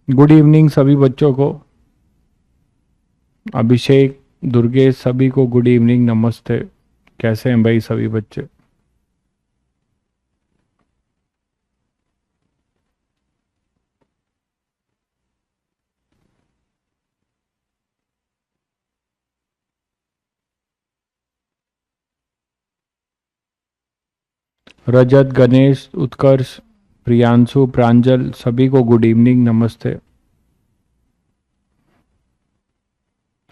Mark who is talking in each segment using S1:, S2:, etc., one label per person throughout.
S1: Good evening सभी बच्चों को। अभिषेक, दुर्गेश, सभी को गुड इवनिंग, नमस्ते। कैसे हैं भाई सभी बच्चे? रजत, गणेश, उत्कर्ष, प्रियांशु, प्रांजल, सभी को गुड इवनिंग, नमस्ते।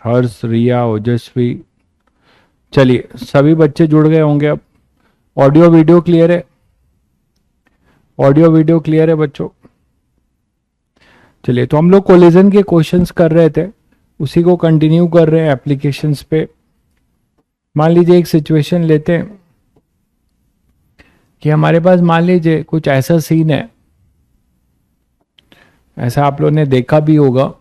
S1: हर्ष, रिया, ओजस्वी, चलिए सभी बच्चे जुड़ गए होंगे अब। ऑडियो वीडियो क्लियर है? ऑडियो वीडियो क्लियर है बच्चों? चलिए, तो हम लोग कोलिजन के क्वेश्चंस कर रहे थे, उसी को कंटिन्यू कर रहे हैं एप्लीकेशंस पे। मान लीजिए एक सिचुएशन लेते हैं कि हमारे पास मान लीजिए कुछ ऐसा सीन है, ऐसा आप लोगों ने देखा भी होगा।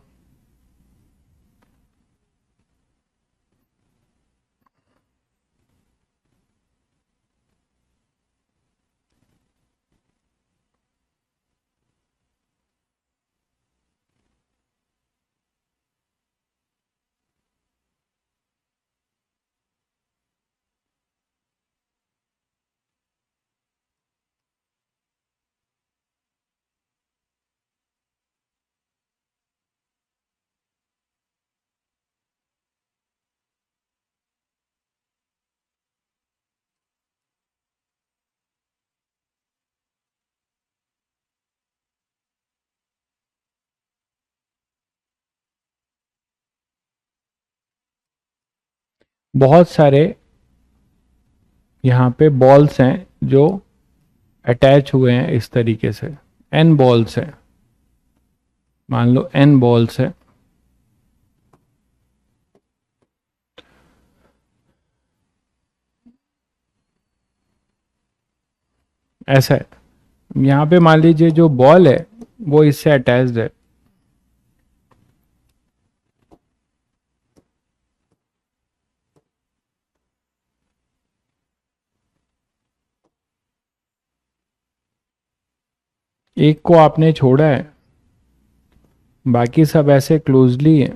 S1: बहुत सारे यहाँ पे बॉल्स हैं जो अटैच हुए हैं इस तरीके से। एन बॉल्स है, मान लो एन बॉल्स है। ऐसा है, यहाँ पे मान लीजिए जो बॉल है वो इससे अटैच्ड है। एक को आपने छोड़ा है, बाकी सब ऐसे क्लोजली है।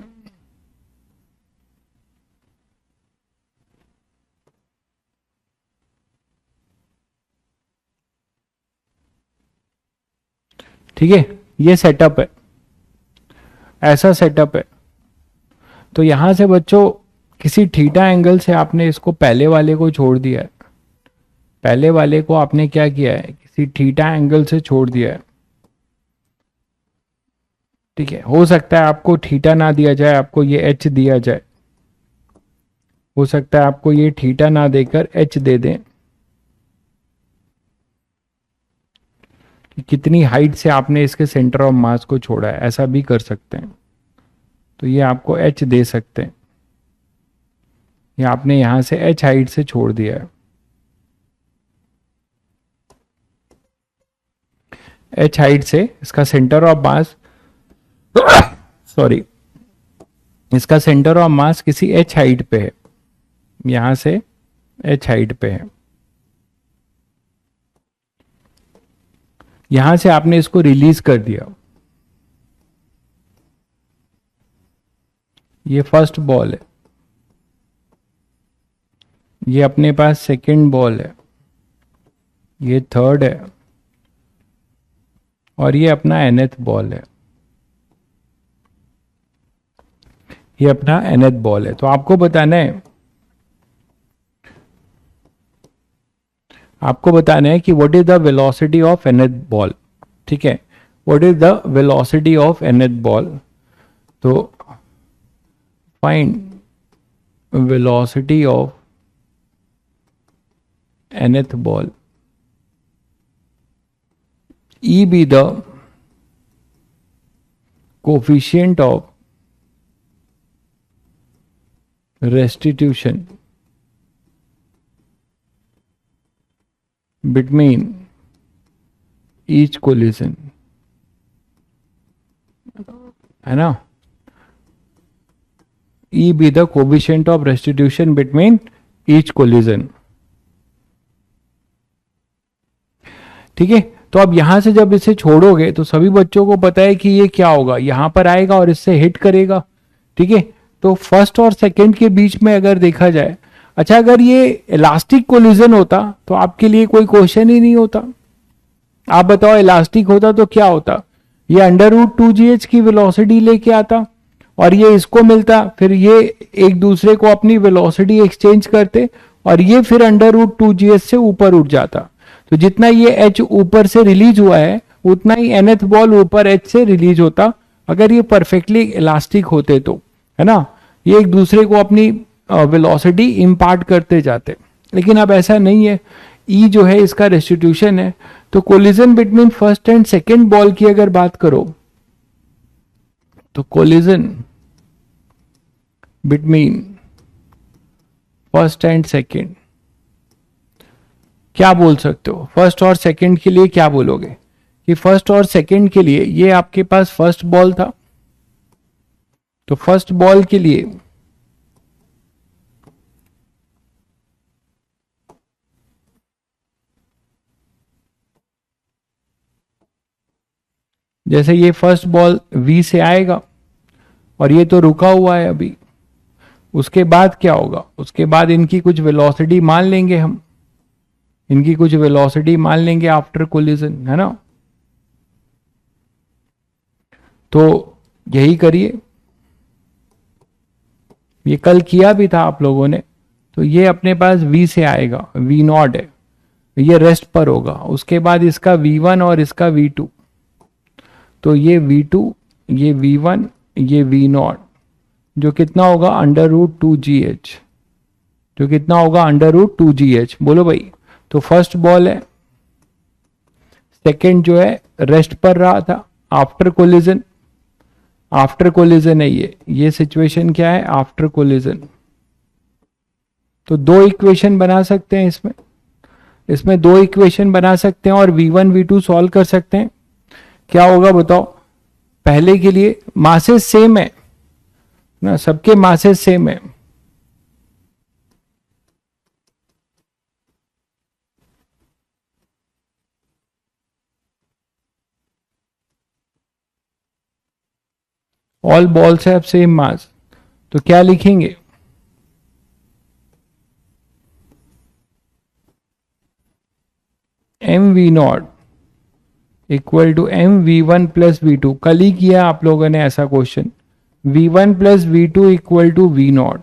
S1: ठीक है, ये सेटअप है, ऐसा सेटअप है। तो यहां से बच्चों किसी थीटा एंगल से आपने इसको पहले वाले को छोड़ दिया है। पहले वाले को आपने क्या किया है, किसी थीटा एंगल से छोड़ दिया है। ठीक है, हो सकता है आपको थीटा ना दिया जाए, आपको ये एच दिया जाए। हो सकता है आपको ये थीटा ना देकर एच दे दें। कि कितनी हाइट से आपने इसके सेंटर ऑफ मास को छोड़ा है, ऐसा भी कर सकते हैं। तो ये आपको एच दे सकते हैं, ये आपने यहां से एच हाइट से छोड़ दिया है। एच हाइट से इसका सेंटर ऑफ मास सॉरी, इसका सेंटर ऑफ मास किसी एच हाइट पे है, यहां से एच हाइट पे है। यहां से आपने इसको रिलीज कर दिया। ये फर्स्ट बॉल है, ये अपने पास सेकंड बॉल है, ये थर्ड है, और ये अपना एनथ बॉल है। ये अपना एनथ बॉल है। तो आपको बताना है, आपको बताना है कि what is the velocity of nth ball. ठीक है, what is the velocity of nth ball. तो find velocity of nth ball. E be the coefficient of restitution between each collision, है ना? E be the coefficient of restitution between each collision. ठीक है, तो अब यहां से जब इसे छोड़ोगे तो सभी बच्चों को पता है कि ये क्या होगा, यहां पर आएगा और इससे हिट करेगा, ठीक है। तो फर्स्ट और सेकंड के बीच में अगर देखा जाए, अच्छा अगर ये इलास्टिक कोलिजन होता तो आपके लिए कोई क्वेश्चन ही नहीं होता। आप बताओ इलास्टिक होता तो क्या होता, ये √2gh की वेलोसिटी लेके आता और ये इसको मिलता, फिर ये एक दूसरे को अपनी वेलोसिटी एक्सचेंज करते और ये फिर √2gh से ऊपर उठ जाता। तो जितना ये h ऊपर से रिलीज हुआ है उतना ही nth बॉल ऊपर h से रिलीज होता, अगर ये परफेक्टली इलास्टिक होते तो, है ना। ये एक दूसरे को अपनी वेलोसिटी इंपार्ट करते जाते, लेकिन अब ऐसा नहीं है। ई जो है इसका रेस्टिट्यूशन है। तो collision between first and second ball की अगर बात करो तो collision between first and second क्या बोल सकते हो, फर्स्ट और सेकेंड के लिए क्या बोलोगे कि फर्स्ट और सेकेंड के लिए ये आपके पास फर्स्ट बॉल था, तो फर्स्ट बॉल के लिए जैसे ये फर्स्ट बॉल V से आएगा और ये तो रुका हुआ है अभी, उसके बाद क्या होगा, उसके बाद इनकी कुछ वेलोसिटी मान लेंगे हम, इनकी कुछ वेलोसिटी मान लेंगे आफ्टर कोलिजन, है ना। तो यही करिए, ये कल किया भी था आप लोगों ने। तो ये अपने पास V से आएगा, V0 है, ये रेस्ट पर होगा, उसके बाद इसका V1 और इसका V2, तो ये V2 ये V1 ये V0 जो कितना होगा √2gh, जो कितना होगा √2gh, बोलो भाई। तो फर्स्ट बॉल है, सेकंड जो है रेस्ट पर रहा था आफ्टर कोलिजन, आफ्टर कोलिजन है ये सिचुएशन क्या है, आफ्टर कोलिजन। तो दो इक्वेशन बना सकते हैं इसमें दो इक्वेशन बना सकते हैं और V1 V2 सॉल्व कर सकते हैं। क्या होगा बताओ, पहले के लिए मासेस सेम है ना, सबके मासेस सेम है, all balls have same mass. तो क्या लिखेंगे, mv0 equal to mv1 plus v2। कल ही किया आप लोगों ने ऐसा question, v1 plus v2 equal to v0।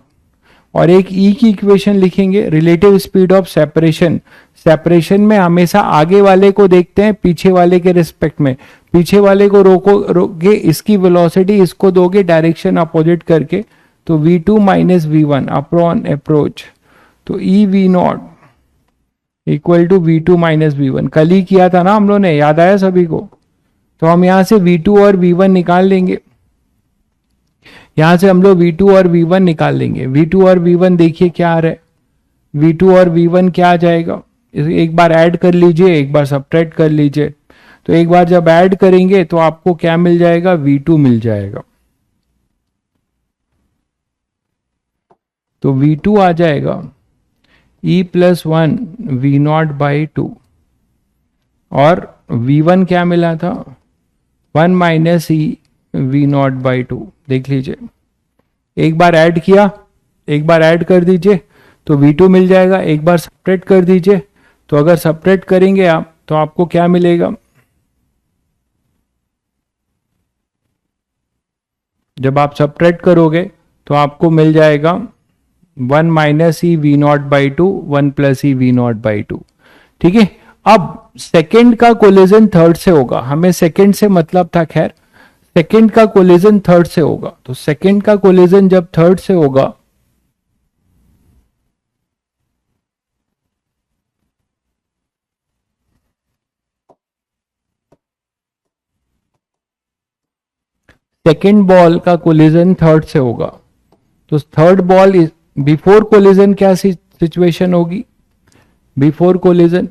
S1: और एक ई की इक्वेशन लिखेंगे, relative speed of separation. Separation में हमेशा आगे वाले को देखते हैं पीछे वाले के रिस्पेक्ट में, पीछे वाले को रोके इसकी वेलोसिटी इसको दोगे डायरेक्शन अपोजिट करके, तो v2 minus v1 upon approach, तो ई v0 equal to v2 minus v1। कल ही किया था ना हम लोगों ने, याद आया सभी को। तो हम यहां से v2 और v1 निकाल लेंगे, यहां से हम लोग v2 और v1 निकाल लेंगे। v2 और v1 देखिए क्या आ रहा है, v2 और v1 क्या आ जाएगा, एक बार ऐड कर लीजिए, एक बार सब्ट्रैक्ट कर लीजिए। तो एक बार जब ऐड करेंगे तो आपको क्या मिल जाएगा, v2 मिल जाएगा। तो v2 आ जाएगा e प्लस 1 v0 बाई 2 और v1 क्या मिला था 1 माइनस ई v0 बाई 2। देख लीजिए, एक बार ऐड किया, एक बार ऐड कर दीजिए तो v2 मिल जाएगा, एक बार सब्ट्रैक्ट कर दीजिए। तो अगर सब्ट्रैक्ट करेंगे आप तो आपको क्या मिलेगा, जब आप सब्ट्रैक्ट करोगे तो आपको मिल जाएगा 1 minus E v0 by 2 1 plus E v0 by 2। ठीक है, अब सेकंड का कोलिजन थर्ड से होगा, हमें सेकंड से मतलब था, खैर सेकंड का कोलिजन थर्ड से होगा। तो सेकंड का कोलिजन जब थर्ड से होगा सेकंड बॉल का कोलिजन थर्ड से होगा, तो थर्ड बॉल बिफोर कोलिजन क्या सिचुएशन होगी, बिफोर कोलिजन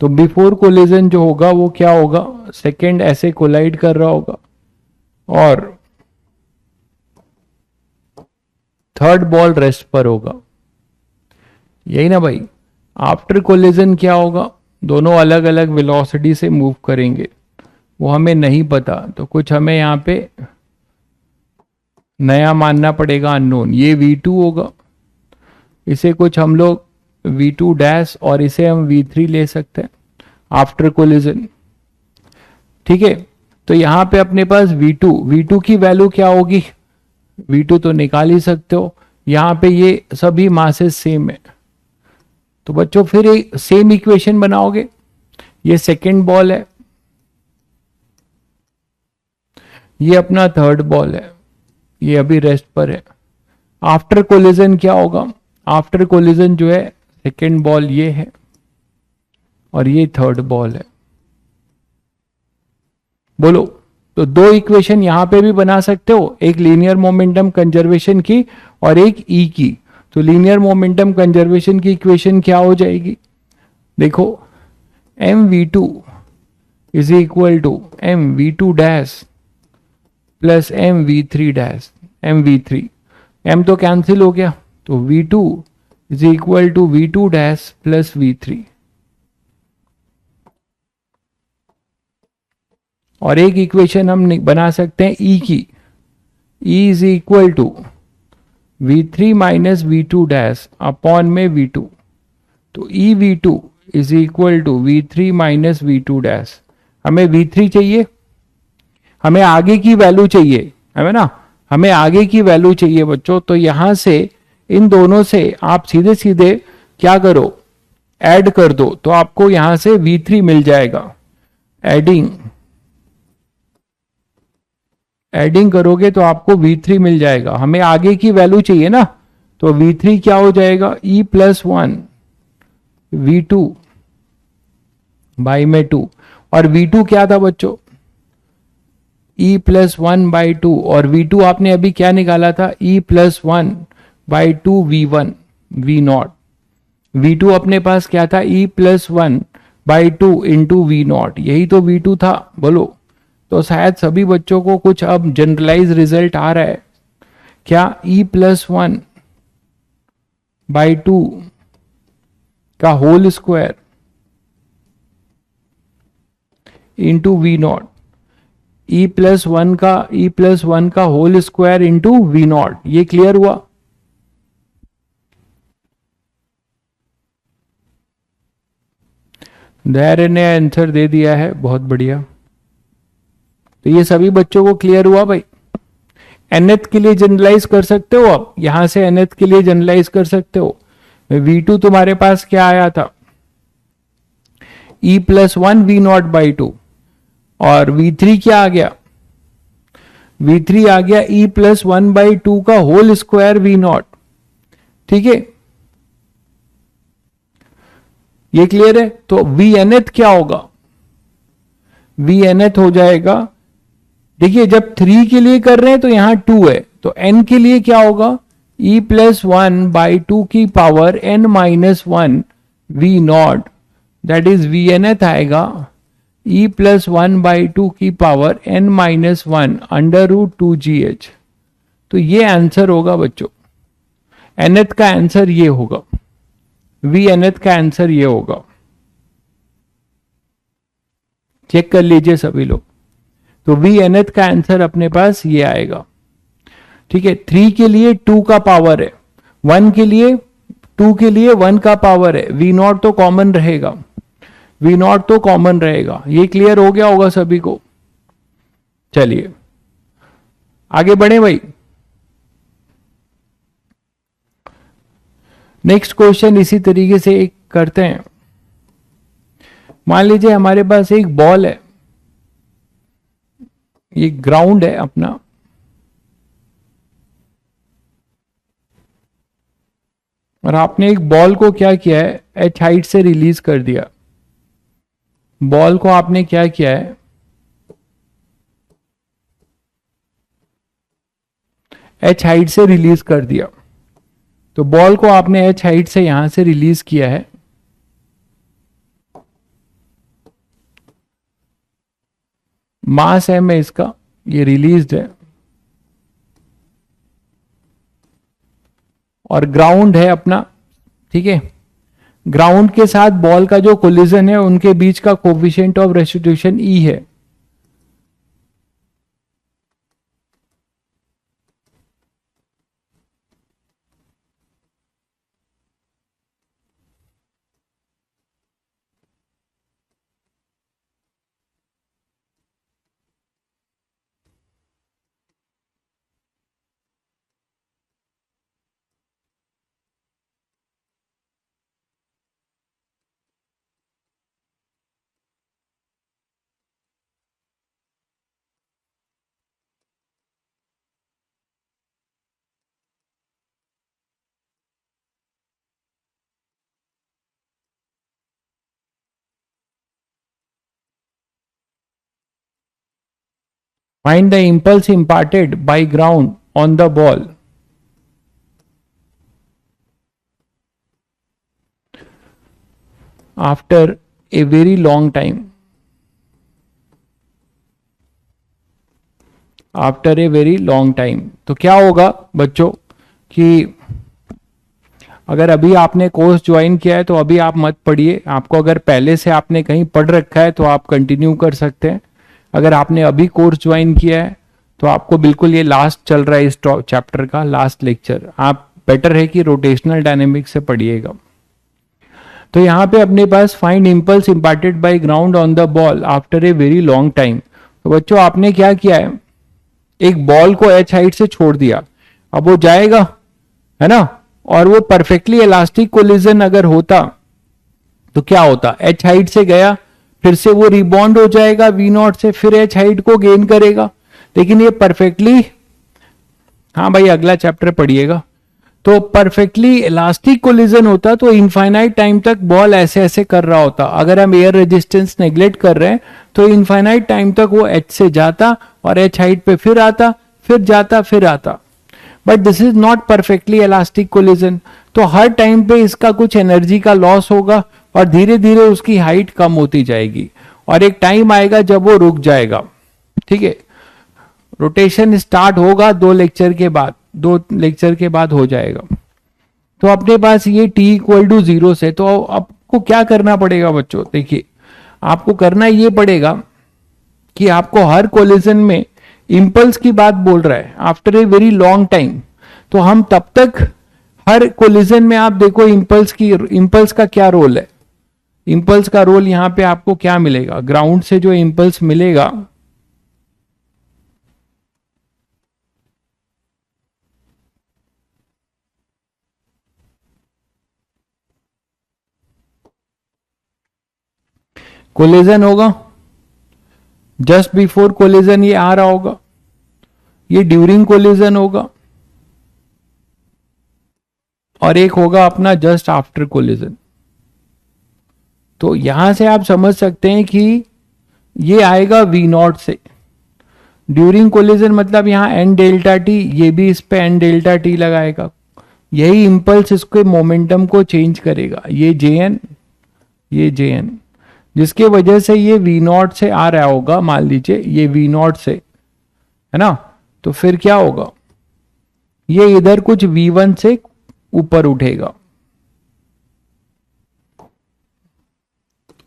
S1: तो बिफोर कोलिजन जो होगा वो क्या होगा, सेकंड ऐसे कोलाइड कर रहा होगा और थर्ड बॉल रेस्ट पर होगा। यही ना भाई। आफ्टर कोलिजन क्या होगा, दोनों अलग अलग वेलोसिटी से मूव करेंगे, वो हमें नहीं पता, तो कुछ हमें यहाँ पे नया मानना पड़ेगा, अननोन। ये V2 होगा, इसे कुछ हम लोग V2 डैश और इसे हम V3 ले सकते हैं आफ्टर कोलिजन। ठीक है, तो यहां पे अपने पास V2 की वैल्यू क्या होगी, V2 तो निकाल ही सकते हो, यहां पे ये सभी मासेस सेम है, तो बच्चों फिर एक सेम इक्वेशन बनाओगे। ये सेकेंड बॉल है, ये अपना थर्ड बॉल है, ये अभी रेस्ट पर है। आफ्टर कोलिजन क्या होगा, आफ्टर कोलिजन जो है सेकेंड बॉल ये है और ये थर्ड बॉल है। बोलो, तो दो इक्वेशन यहां पे भी बना सकते हो, एक लीनियर मोमेंटम कंजर्वेशन की और एक ई की। तो लीनियर मोमेंटम कंजर्वेशन की इक्वेशन क्या हो जाएगी, देखो mv2 is equal to mv2 dash plus mv3 dash, mv3 m तो कैंसिल हो गया, तो v2 is equal to v2 dash plus v3। और एक इक्वेशन हम बना सकते हैं ई की, e is equal to v3 minus v2 dash upon में v2, तो e v2 is equal to v3 minus v2 dash. हमें v3 चाहिए, हमें आगे की वैल्यू चाहिए, है ना, हमें आगे की वैल्यू चाहिए बच्चों। तो यहां से इन दोनों से आप सीधे सीधे क्या करो, ऐड कर दो, तो आपको यहां से v3 मिल जाएगा। एडिंग करोगे तो आपको v3 मिल जाएगा, हमें आगे की वैल्यू चाहिए ना, तो v3 क्या हो जाएगा, e प्लस 1 v2 बाई में 2, और v2 क्या था बच्चों, e प्लस 1 बाई 2, और v2 आपने अभी क्या निकाला था, e plus 1 by 2 v1 v naught. v2 अपने पास क्या था, e plus 1 by 2 into v naught, यही तो v2 था। बोलो, तो शायद सभी बच्चों को कुछ अब जनरलाइज रिजल्ट आ रहा है क्या, e प्लस 1 बाई 2 का whole square into v naught, e plus 1 का whole square into v naught, ये क्लियर हुआ। धैर्य ने आंसर दे दिया है, बहुत बढ़िया। तो ये सभी बच्चों को क्लियर हुआ भाई। nth के लिए जनरलाइज कर सकते हो, आप यहां से nth के लिए जनरलाइज कर सकते हो। v2 तुम्हारे पास क्या आया था, e plus 1 v naught by 2, और v3 क्या आ गया, v3 आ गया e प्लस 1 बाई 2 का होल स्क्वायर वी नॉट। ठीक है, ये क्लियर है। तो vnth क्या होगा, vnth हो जाएगा, देखिए जब 3 के लिए कर रहे हैं तो यहां 2 है, तो n के लिए क्या होगा, e प्लस 1 बाई 2 की power n minus 1 v naught, that is vnth आएगा e प्लस 1 बाई 2 की power n minus 1 under root 2 gh। तो ये आंसर होगा बच्चों, nth का आंसर ये होगा, vnth का आंसर ये होगा। चेक कर लीजिए सभी लोग, तो vnth का आंसर अपने पास ये आएगा। ठीक है, 3 के लिए 2 का पावर है, 1 के लिए 2 के लिए 1 का पावर है, वी नॉट तो कॉमन रहेगा, वी नॉट तो कॉमन रहेगा। ये क्लियर हो गया होगा सभी को। चलिए आगे बढ़े भाई। नेक्स्ट क्वेश्चन इसी तरीके से एक करते हैं। मान लीजिए हमारे पास एक बॉल है, ये ग्राउंड है अपना, और आपने एक बॉल को क्या किया है, एच हाइट से रिलीज कर दिया। बॉल को आपने क्या किया है, एच हाइट से रिलीज कर दिया। तो बॉल को आपने एच हाइट से यहां से रिलीज किया है, मास है में इसका, ये रिलीज्ड है, और ग्राउंड है अपना। ठीक है, ग्राउंड के साथ बॉल का जो कोलिजन है उनके बीच का कोफिशिएंट ऑफ रेस्टिट्यूशन ई है। Find the impulse imparted by ground on the ball after a very long time. After a very long time. तो क्या होगा बच्चों कि अगर अभी आपने कोर्स ज्वाइन किया है तो अभी आप मत पढ़िए, आपको अगर पहले से आपने कहीं पढ़ रखा है तो आप कंटिन्यू कर सकते हैं। अगर आपने अभी कोर्स ज्वाइन किया है तो आपको बिल्कुल, ये लास्ट चल रहा है इस चैप्टर का लास्ट लेक्चर, आप बेटर है कि रोटेशनल डायनेमिक्स से पढ़िएगा। तो यहाँ पे अपने पास find impulse imparted by ground on the ball after a very long time. तो बच्चों आपने क्या किया है, एक बॉल को एच हाइट से छोड़ दिया, अब वो जाएगा, है ना, और वो परफेक्टली इलास्टिक कोलिजन अगर होता तो क्या होता, एच हाइट से गया, फिर से वो रिबॉन्ड हो जाएगा वी नॉट से, फिर एच हाइट को गेन करेगा। लेकिन ये परफेक्टली, हाँ भाई अगला चैप्टर पढ़िएगा, तो परफेक्टली इलास्टिक कोलिजन होता तो इनफाइनाइट टाइम तक बॉल ऐसे ऐसे कर रहा होता। अगर हम एयर रेजिस्टेंस नेग्लेक्ट कर रहे हैं तो इनफाइनाइट टाइम तक वो एच से जाता और एच हाइट पे फिर आता, फिर जाता, फिर आता। But this is not perfectly elastic collision, तो हर टाइम पे इसका कुछ एनर्जी का लॉस होगा और धीरे धीरे उसकी हाइट कम होती जाएगी और एक टाइम आएगा जब वो रुक जाएगा। ठीक है, रोटेशन स्टार्ट होगा 2 लेक्चर के बाद हो जाएगा। तो अपने पास ये t इक्वल टू 0 से, तो आपको क्या करना पड़ेगा बच्चों, देखिए आपको करना ये पड़ेगा कि आपको हर कोलिजन में इंपल्स की बात बोल रहा है after a very long time, तो हम तब तक हर कोलिजन में आप देखो इंपल्स का क्या रोल है। इंपल्स का रोल यहां पे आपको क्या मिलेगा, ग्राउंड से जो इंपल्स मिलेगा कोलिजन होगा, जस्ट बिफोर कोलिजन ये आ रहा होगा, ये ड्यूरिंग कोलिजन होगा, और एक होगा अपना जस्ट आफ्टर कोलिजन। तो यहां से आप समझ सकते हैं कि ये आएगा वी नॉट से। ड्यूरिंग कोलिजन मतलब यहां एन डेल्टा टी, ये भी इस पे एन डेल्टा टी लगाएगा, यही इंपल्स इसके मोमेंटम को चेंज करेगा, ये जे एन, ये जे एन, जिसके वजह से ये वी नॉट से आ रहा होगा, मान लीजिए ये वी नॉट से, है ना, तो फिर क्या होगा, ये इधर कुछ V1 से ऊपर उठेगा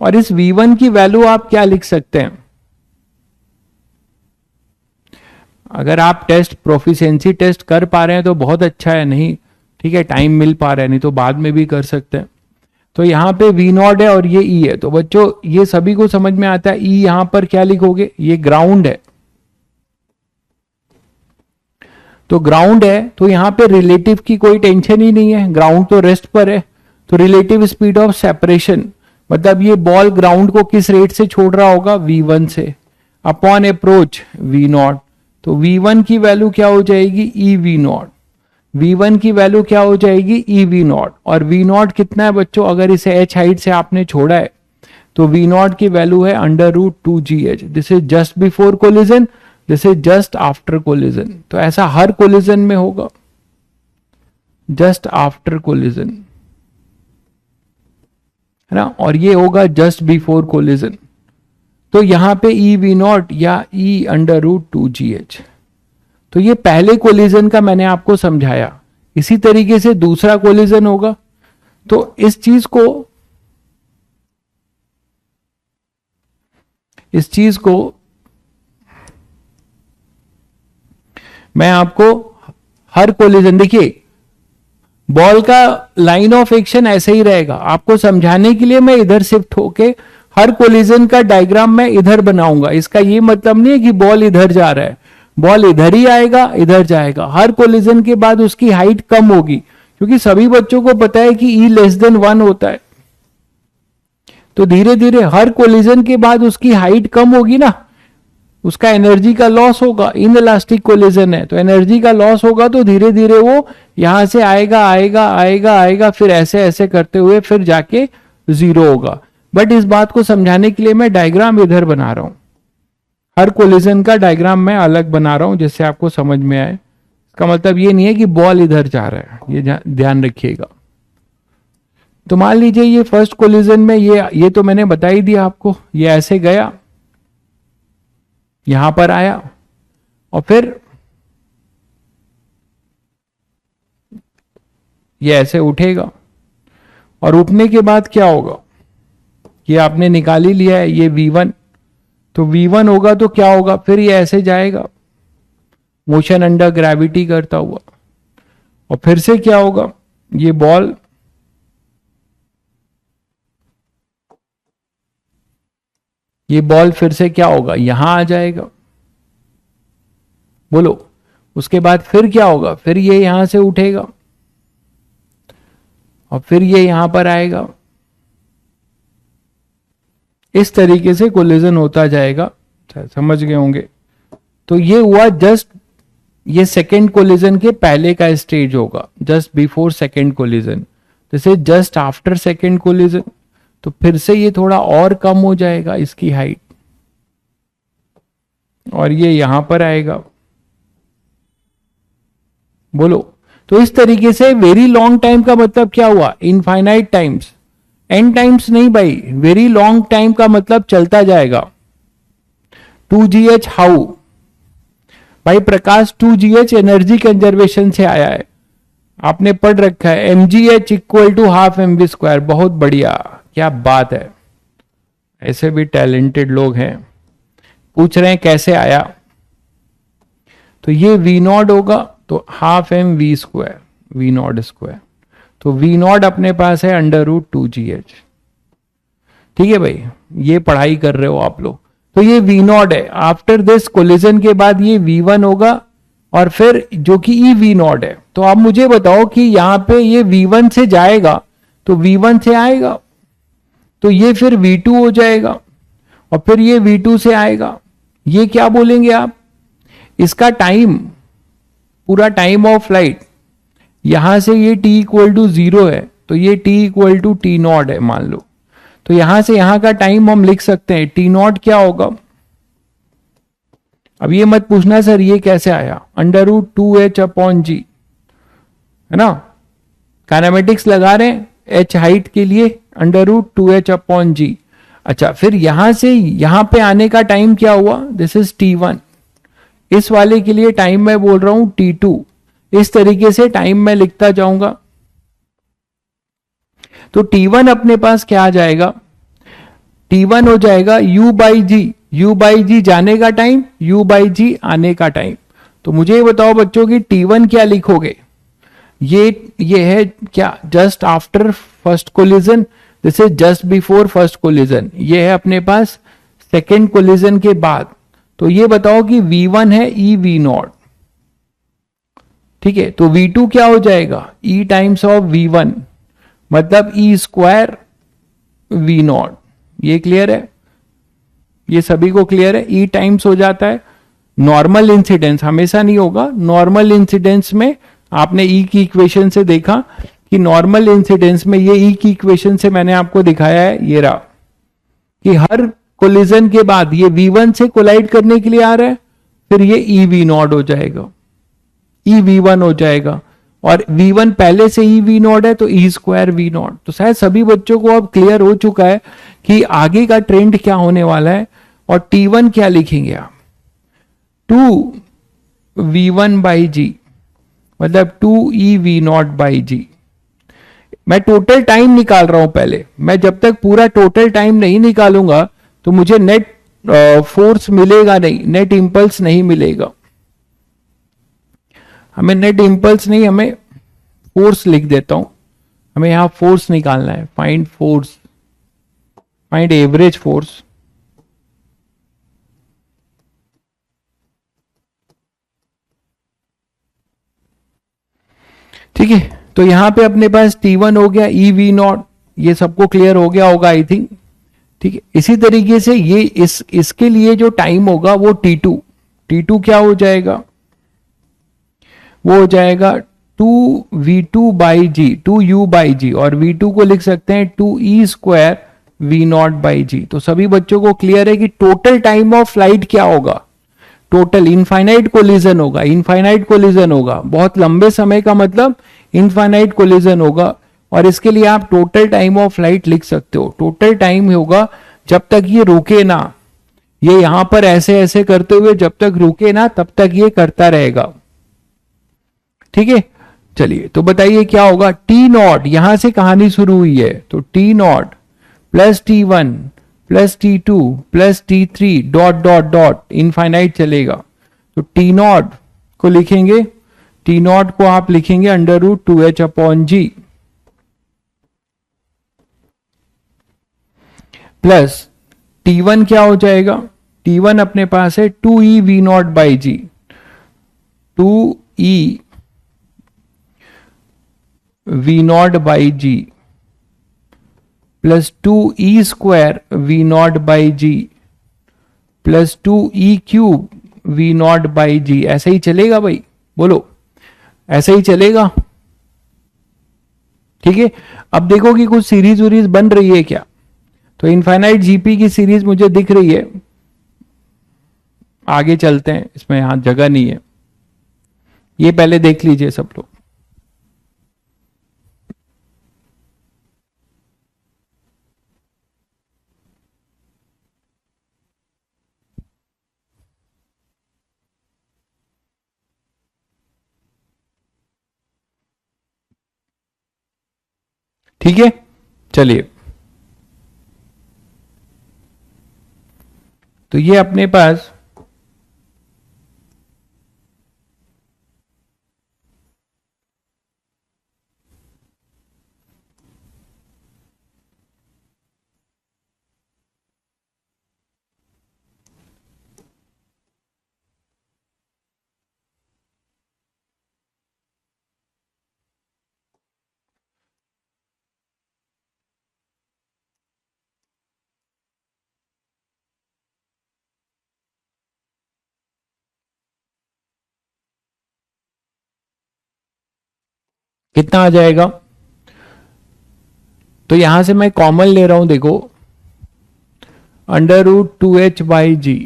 S1: और इस V1 की वैल्यू आप क्या लिख सकते हैं, अगर आप टेस्ट प्रोफिशिएंसी टेस्ट कर पा रहे हैं तो बहुत अच्छा है, नहीं ठीक है टाइम मिल पा रहा है नहीं तो बाद में भी कर सकते हैं। तो यहां पे V नॉट है और ये E है, तो बच्चों ये सभी को समझ में आता है। E यहां पर क्या लिखोगे, ये ग्राउंड है, तो ग्राउंड है तो यहां पे रिलेटिव की कोई टेंशन ही नहीं है, ग्राउंड तो रेस्ट पर है। तो रिलेटिव स्पीड ऑफ सेपरेशन मतलब ये बॉल ग्राउंड को किस रेट से छोड़ रहा होगा, V1 से, अपॉन अप्रोच V नॉट। तो V1 की वैल्यू क्या हो जाएगी, ई वी नॉट, V1 की वैल्यू क्या हो जाएगी, ई वी नॉट, और V नॉट कितना है बच्चों, अगर इसे h हाइट से आपने छोड़ा है तो V नॉट की वैल्यू है √2GH। This is just before collision, this is just after collision. तो ऐसा हर कोलिजन में होगा, जस्ट आफ्टर कोलिजन, है ना, और ये होगा जस्ट बिफोर कोलिजन। तो यहां पे ई वी नॉट या E√2GH। तो ये पहले कोलिजन का मैंने आपको समझाया। इसी तरीके से दूसरा कोलिजन होगा, तो इस चीज को इस चीज को मैं आपको हर कोलिजन, देखिए बॉल का लाइन ऑफ एक्शन ऐसे ही रहेगा, आपको समझाने के लिए मैं इधर शिफ्ट होके हर कोलिजन का डायग्राम मैं इधर बनाऊंगा। इसका ये मतलब नहीं है कि बॉल इधर जा रहा है, बॉल इधर ही आएगा, इधर जाएगा। हर कोलिजन के बाद उसकी हाइट कम होगी, क्योंकि सभी बच्चों को पता है कि E लेस देन 1 होता है। तो धीरे धीरे हर कोलिजन के बाद उसकी हाइट कम होगी ना, उसका एनर्जी का लॉस होगा। इन इलास्टिक कोलिजन है तो एनर्जी का लॉस होगा, तो धीरे धीरे वो यहां से आएगा आएगा आएगा आएगा, फिर ऐसे ऐसे करते हुए फिर जाके 0 होगा। बट इस बात को समझाने के लिए मैं डायग्राम इधर बना रहा हूं, हर कोलिजन का डायग्राम मैं अलग बना रहा हूं जिससे आपको समझ में आए। इसका मतलब ये नहीं है कि बॉल इधर जा रहा है, ये ध्यान रखिएगा। तो मान लीजिए ये फर्स्ट कोलिजन में ये तो मैंने बता ही दिया आपको, ये ऐसे गया, यहां पर आया और फिर ये ऐसे उठेगा, और उठने के बाद क्या होगा, ये आपने निकाल ही लिया है, ये V1, तो V1 होगा तो क्या होगा, फिर ये ऐसे जाएगा मोशन अंडर ग्रेविटी करता हुआ, और फिर से क्या होगा, ये बॉल फिर से क्या होगा, यहां आ जाएगा। बोलो, उसके बाद फिर क्या होगा, फिर ये यहां से उठेगा और फिर ये यहां पर आएगा। इस तरीके से कोलिजन होता जाएगा, समझ गए होंगे। तो ये हुआ जस्ट, ये सेकेंड कोलिजन के पहले का स्टेज होगा, जस्ट बिफोर सेकेंड कोलिजन। जैसे जस्ट आफ्टर सेकेंड कोलिजन, तो फिर से ये थोड़ा और कम हो जाएगा इसकी हाइट, और ये यहां पर आएगा। बोलो, तो इस तरीके से वेरी लॉन्ग टाइम का मतलब क्या हुआ, इनफाइनाइट टाइम्स, एन टाइम्स नहीं भाई, वेरी लॉन्ग टाइम का मतलब चलता जाएगा। 2GH हाउ भाई प्रकाश, 2GH एनर्जी कंजर्वेशन से आया है, आपने पढ़ रखा है, mgh equal to half mv²। बहुत बढ़िया, क्या बात है, ऐसे भी टैलेंटेड लोग हैं। पूछ रहे हैं कैसे आया, तो ये V0 होगा तो हाफ mv², V0², तो V0 अपने पास है √2GH। ठीक है भाई, ये पढ़ाई कर रहे हो आप लोग, तो ये V0 है। आफ्टर दिस कोलिजन के बाद ये V1 होगा, और फिर जो कि EV0 है। तो आप मुझे बताओ कि यहां पे ये V1 से जाएगा तो V1 से आएगा, तो ये फिर V2 हो जाएगा, और फिर ये V2 से आएगा। ये क्या बोलेंगे आप, इसका टाइम, पूरा टाइम ऑफ फ्लाइट, यहां से ये t इक्वल टू 0 है, तो ये t इक्वल टू T0 है मान लो। तो यहां से यहां का टाइम हम लिख सकते हैं, T0 क्या होगा। अब ये मत पूछना सर ये कैसे आया, √2h/g है ना, काइनेमेटिक्स लगा रहे हैं, h हाइट के लिए √2h/g। अच्छा, फिर यहां से यहां पे आने का टाइम क्या हुआ, दिस इज T1। इस वाले के लिए टाइम मैं बोल रहा हूं T2। इस तरीके से टाइम मैं लिखता जाऊंगा। तो T1 अपने पास क्या आ जाएगा, T1 हो जाएगा U/g, U/g जाने का टाइम, U/g आने का टाइम। तो मुझे ये बताओ बच्चों की T1 क्या लिखोगे, ये है क्या, just after first collision, this is just before first collision. ये है अपने पास सेकेंड कोलिजन के बाद। तो ये बताओ कि V1 है EV0, ठीक है, तो V2 क्या हो जाएगा, E टाइम्स ऑफ V1, मतलब E² V0। ये क्लियर है, ये सभी को क्लियर है। E टाइम्स हो जाता है नॉर्मल इंसिडेंस, हमेशा नहीं होगा, नॉर्मल इंसिडेंस में आपने E की इक्वेशन से देखा कि नॉर्मल इंसिडेंस में, ये E की इक्वेशन से मैंने आपको दिखाया है, ये रहा कि हर कोलिजन के बाद ये V1 से कोलाइड करने के लिए आ रहा है, फिर ये EV0 हो जाएगा, EV1 हो जाएगा, और V1 पहले से EV0 है तो E² V0। तो शायद सभी बच्चों को अब क्लियर हो चुका है कि आगे का ट्रेंड क्या होने वाला है। और T1 क्या लिखेंगे आप, 2V1/g, मतलब 2EV0/g। मैं टोटल टाइम निकाल रहा हूं पहले, मैं जब तक पूरा टोटल टाइम नहीं निकालूंगा तो मुझे नेट फोर्स मिलेगा नहीं, नेट इंपल्स नहीं मिलेगा, हमें नेट इंपल्स नहीं, हमें फोर्स लिख देता हूं, हमें यहां फोर्स निकालना है, find force, find average force. ठीक है, तो यहां पे अपने पास T1 हो गया, ई वी नॉट, ये सबको क्लियर हो गया होगा आई थिंक। ठीक है, इसी तरीके से ये इसके लिए जो टाइम होगा वो T2, T2 क्या हो जाएगा, वो हो जाएगा 2v2 by ji, 2u by जी, और v2 को लिख सकते हैं 2e square v naught by G. तो सभी बच्चों को क्लियर है कि टोटल टाइम ऑफ फ्लाइट क्या होगा, टोटल इनफाइनाइट कोलिजन होगा, इनफाइनाइट कोलिजन होगा, बहुत लंबे समय का मतलब इनफाइनाइट कोलिजन होगा, और इसके लिए आप टोटल टाइम ऑफ फ्लाइट लिख सकते हो। टोटल टाइम होगा जब तक ये रुके ना, ये यहां पर ऐसे ऐसे करते हुए जब तक रुके ना तब तक ये करता रहेगा। ठीक है, चलिए तो बताइए क्या होगा, टी नॉट, यहां से कहानी शुरू हुई है, तो T not plus T1 plus T2 plus T3 dot dot dot infinite चलेगा। तो टी नॉट को लिखेंगे, टी नॉट को आप लिखेंगे under root 2h upon G, plus T1 क्या हो जाएगा, T1 अपने पास है 2e V naught by G, 2e V naught by G plus 2e square V naught by G plus 2e cube V naught by G. ऐसा ही चलेगा भाई, बोलो ऐसा ही चलेगा। ठीक है, अब देखो कि कुछ सीरीज वीरीज बन रही है क्या, तो इनफाइनाइट जीपी की सीरीज मुझे दिख रही है, आगे चलते हैं, इसमें यहां जगह नहीं है, ये पहले देख लीजिए सब लोग। ठीक है, चलिए तो ये अपने पास कितना आ जाएगा, तो यहां से मैं कॉमन ले रहा हूं, देखो अंडर रूट 2h बाई जी,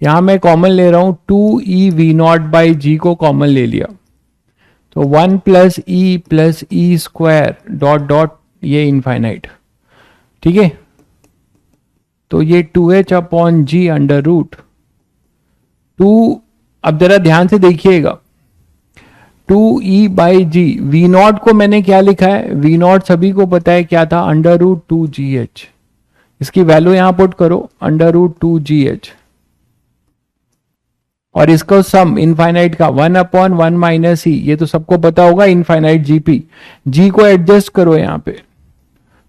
S1: यहां मैं कॉमन ले रहा हूं 2e वी नॉट बाई जी को कॉमन ले लिया, तो 1 plus E square dot dot ये इनफाइनाइट। ठीक है, तो ये 2h अपॉन जी अंडर रूट 2, अब जरा ध्यान से देखिएगा, 2e by ji, we not को मैंने क्या लिखा है, वी नॉट सभी को पता है क्या था, अंडर रूट 2gh, इसकी वैल्यू यहां पुट करो अंडर रूट 2gh, और इसका सम इनफाइनाइट का 1 अपॉन 1 माइनस ई, ये तो सबको पता होगा इनफाइनाइट जीपी, जी को एडजस्ट करो यहां पे,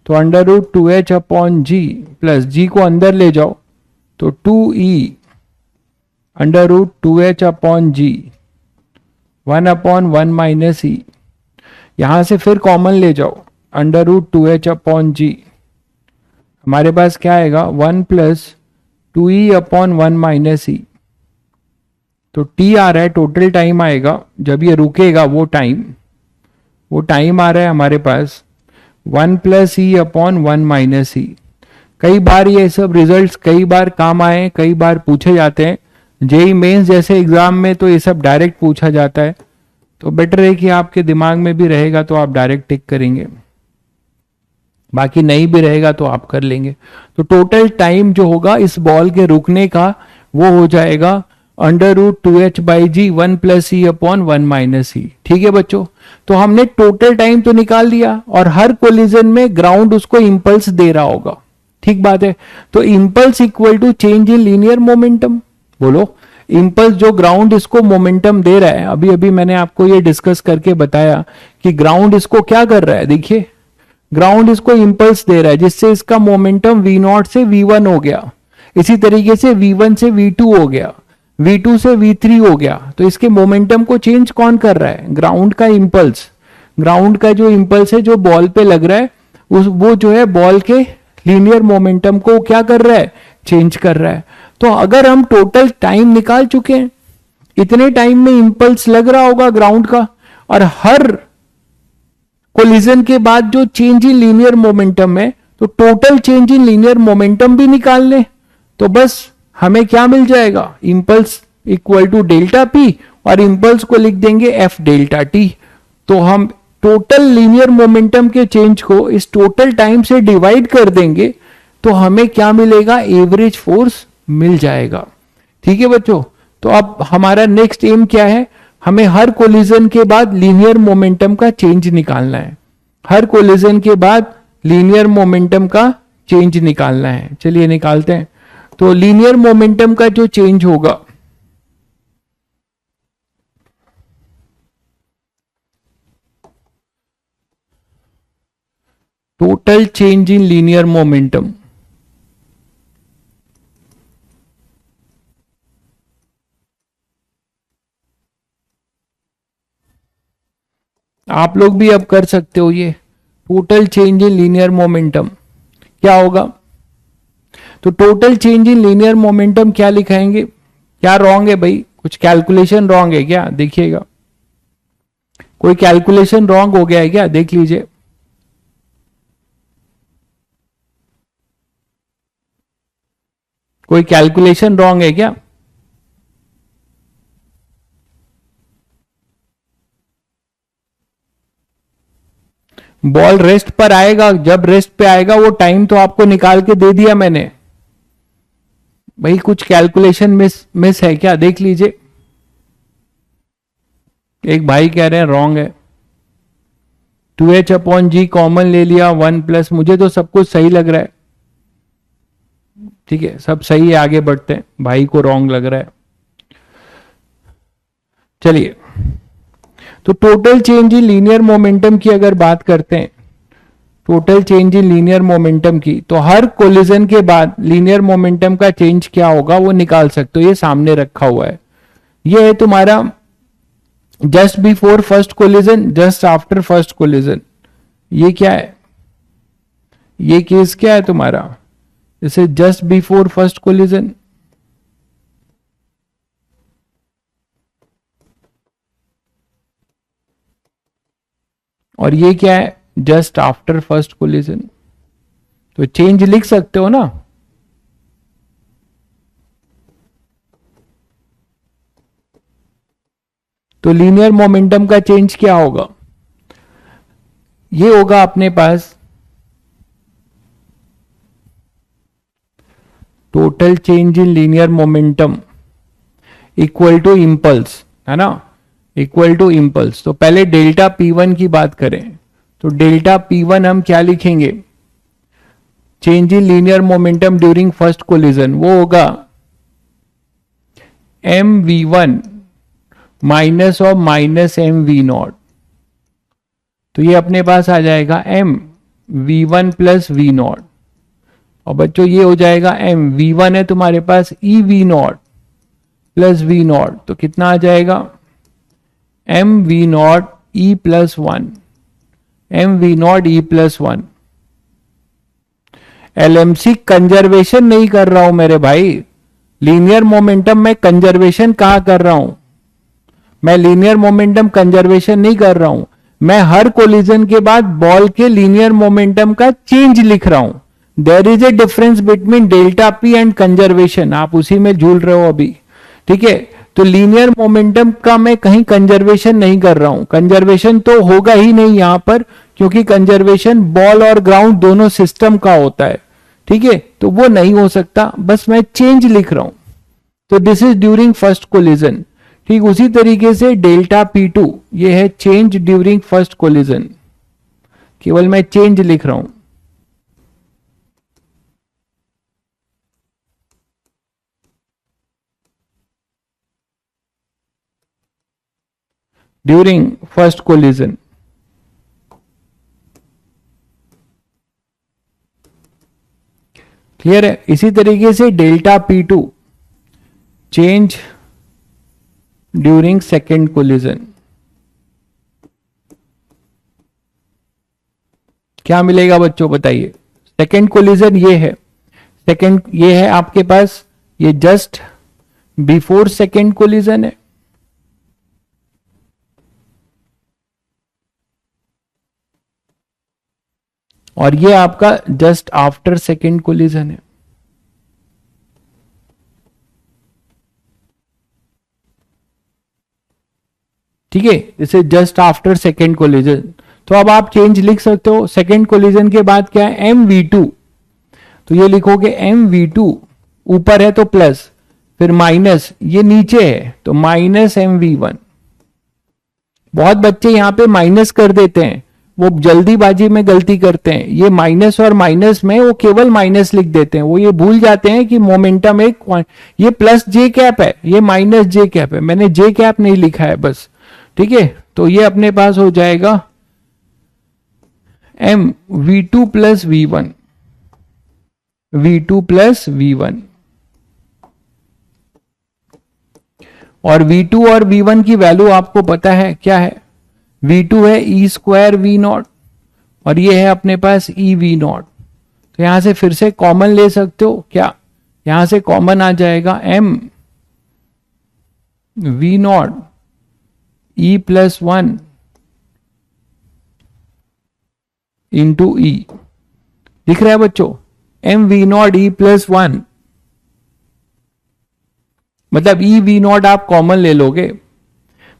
S1: तो under root 2h upon G plus G को अंदर ले जाओ, तो 2e under root 2h upon G 1 upon 1 minus E, यहां से फिर कॉमन ले जाओ अंडर रूट 2h अपॉन जी, हमारे पास क्या आएगा 1 प्लस 2e अपॉन 1 माइनस ई, तो t आ रहा है, टोटल टाइम आएगा जब ये रुकेगा, वो टाइम आ रहा है हमारे पास 1 प्लस ई अपॉन 1 माइनस ई। कई बार ये सब रिजल्ट्स कई बार काम आए, कई बार पूछे जाते हैं, जेई मेंस जैसे एग्जाम में तो ये सब डायरेक्ट पूछा जाता है, तो बेटर है कि आपके दिमाग में भी रहेगा तो आप डायरेक्ट टिक करेंगे, बाकी नहीं भी रहेगा तो आप कर लेंगे। तो टोटल टाइम जो होगा इस बॉल के रुकने का वो हो जाएगा under root 2h by G 1 plus E upon 1 minus E. ठीक है बच्चों, तो हमने टोटल टाइम तो निकाल दिया, और हर कोलिजन में ग्राउंड उसको इंपल्स दे रहा होगा। ठीक बात है। तो impulse equal to change in linear momentum. बोलो, इंपल्स जो ग्राउंड इसको मोमेंटम दे रहा है, अभी अभी मैंने आपको ये डिस्कस करके बताया कि ग्राउंड इसको क्या कर रहा है। देखिए, ग्राउंड इसको इंपल्स दे रहा है जिससे इसका मोमेंटम v0 से v1 हो गया, इसी तरीके से v1 से v2 हो गया, v2 से v3 हो गया। तो इसके मोमेंटम को चेंज कौन कर रहा है? ग्राउंड का इंपल्स। ग्राउंड का जो इंपल्स है जो बॉल पे लग रहा है, उस वो जो है बॉल के लीनियर मोमेंटम को क्या कर रहा है? चेंज कर रहा है। तो अगर हम टोटल टाइम निकाल चुके हैं, इतने टाइम में इंपल्स लग रहा होगा ग्राउंड का, और हर कोलिजन के बाद जो चेंज इन लीनियर मोमेंटम है, तो total change in linear momentum भी निकाल लें तो बस हमें क्या मिल जाएगा? Impulse equal to delta p, और इंपल्स को लिख देंगे एफ डेल्टा टी। तो हम टोटल लीनियर मोमेंटम के चेंज को इस टोटल टाइम से डिवाइड कर देंगे तो हमें क्या मिलेगा? एवरेज फोर्स मिल जाएगा। ठीक है बच्चों, तो अब हमारा नेक्स्ट एम क्या है? हमें हर कोलिजन के बाद लीनियर मोमेंटम का चेंज निकालना है। हर कोलिजन के बाद लीनियर मोमेंटम का चेंज निकालना है। चलिए निकालते हैं। तो लीनियर मोमेंटम का जो चेंज होगा, total change in linear momentum, आप लोग भी अब कर सकते हो ये। Total change in linear momentum क्या होगा? तो total change in linear momentum क्या लिखाएंगे? क्या रॉन्ग है भाई? कुछ कैलकुलेशन रॉन्ग है क्या? देखिएगा, कोई कैलकुलेशन रॉन्ग हो गया है क्या? देख लीजिए। कोई कैलकुलेशन रॉन्ग है क्या? बॉल रेस्ट पर आएगा, जब रेस्ट पे आएगा वो टाइम तो आपको निकाल के दे दिया मैंने भाई। कुछ कैलकुलेशन मिस है क्या? देख लीजिए। एक भाई कह रहे हैं रॉन्ग है। 2h/g कॉमन ले लिया, 1 प्लस, मुझे तो सब कुछ सही लग रहा है। ठीक है, सब सही है, आगे बढ़ते हैं। भाई को रॉन्ग लग रहा है। चलिए, तो total change in linear momentum की अगर बात करते हैं, total change in linear momentum की, तो हर कोलिजन के बाद लीनियर मोमेंटम का चेंज क्या होगा वो निकाल सकते हो। ये सामने रखा हुआ है। ये है तुम्हारा just before first collision, just after first collision. ये क्या है? ये केस क्या है तुम्हारा? जैसे जस्ट बिफोर फर्स्ट कोलिजन, और ये क्या है? Just after first collision. तो चेंज लिख सकते हो ना? तो लीनियर मोमेंटम का चेंज क्या होगा? ये होगा अपने पास total change in linear momentum equal to impulse, है ना? Equal to impulse. तो पहले डेल्टा P1 की बात करें, तो डेल्टा P1 हम क्या लिखेंगे? Change in linear momentum during first collision, वो होगा mv1 माइनस और माइनस mv0। तो ये अपने पास आ जाएगा mv1 प्लस v0, और बच्चों ये हो जाएगा mv1 है तुम्हारे पास ev0 प्लस v0, तो कितना आ जाएगा? mv0 e plus 1, mv0 e plus 1। LMC conservation नहीं कर रहा हूं मेरे भाई। लीनियर मोमेंटम में कंजर्वेशन कहां कर रहा हूं? मैं लीनियर मोमेंटम कंजर्वेशन नहीं कर रहा हूं। मैं हर कोलिजन के बाद बॉल के लीनियर मोमेंटम का चेंज लिख रहा हूं। There is a difference between delta p and conservation. आप उसी में झूल रहे हो अभी। ठीक है, तो लीनियर मोमेंटम का मैं कहीं कंजर्वेशन नहीं कर रहा हूं। कंजर्वेशन तो होगा ही नहीं यहां पर, क्योंकि कंजर्वेशन बॉल और ग्राउंड दोनों सिस्टम का होता है। ठीक है, तो वो नहीं हो सकता, बस मैं चेंज लिख रहा हूं। तो this is during first collision. ठीक उसी तरीके से डेल्टा P2 ये है चेंज ड्यूरिंग फर्स्ट कोलिजन, केवल मैं चेंज लिख रहा हूं। During first collision. क्लियर है? इसी तरीके से delta P2 change during second collision. क्या मिलेगा बच्चों बताइए? सेकेंड कोलिजन ये है, सेकेंड ये है आपके पास, ये जस्ट बिफोर सेकेंड कोलिजन है, और ये आपका जस्ट आफ्टर सेकेंड कोलिजन है। ठीक है, जैसे जस्ट आफ्टर सेकेंड कोलिजन। तो अब आप चेंज लिख सकते हो, सेकेंड कोलिजन के बाद क्या है, MV2, तो ये लिखोगे MV2, ऊपर है तो प्लस, फिर माइनस, ये नीचे है तो माइनस MV1। बहुत बच्चे यहां पे माइनस कर देते हैं, वो जल्दीबाजी में गलती करते हैं, ये माइनस और माइनस में वो केवल माइनस लिख देते हैं, वो ये भूल जाते हैं कि मोमेंटम एक, ये प्लस जे कैप है, ये माइनस जे कैप है, मैंने जे कैप नहीं लिखा है बस। ठीक है, तो ये अपने पास हो जाएगा MV2 plus V1, V2 plus V1, और V2 और V1 की वैल्यू आपको पता है क्या है, V2 है E स्क्वायर V0 और ये है अपने पास E V0। तो यहां से फिर से कॉमन ले सकते हो क्या, यहां से कॉमन आ जाएगा M V0 E plus 1 into E, दिख रहा है बच्चों, M V0 E प्लस 1, मतलब E V0 आप कॉमन ले लोगे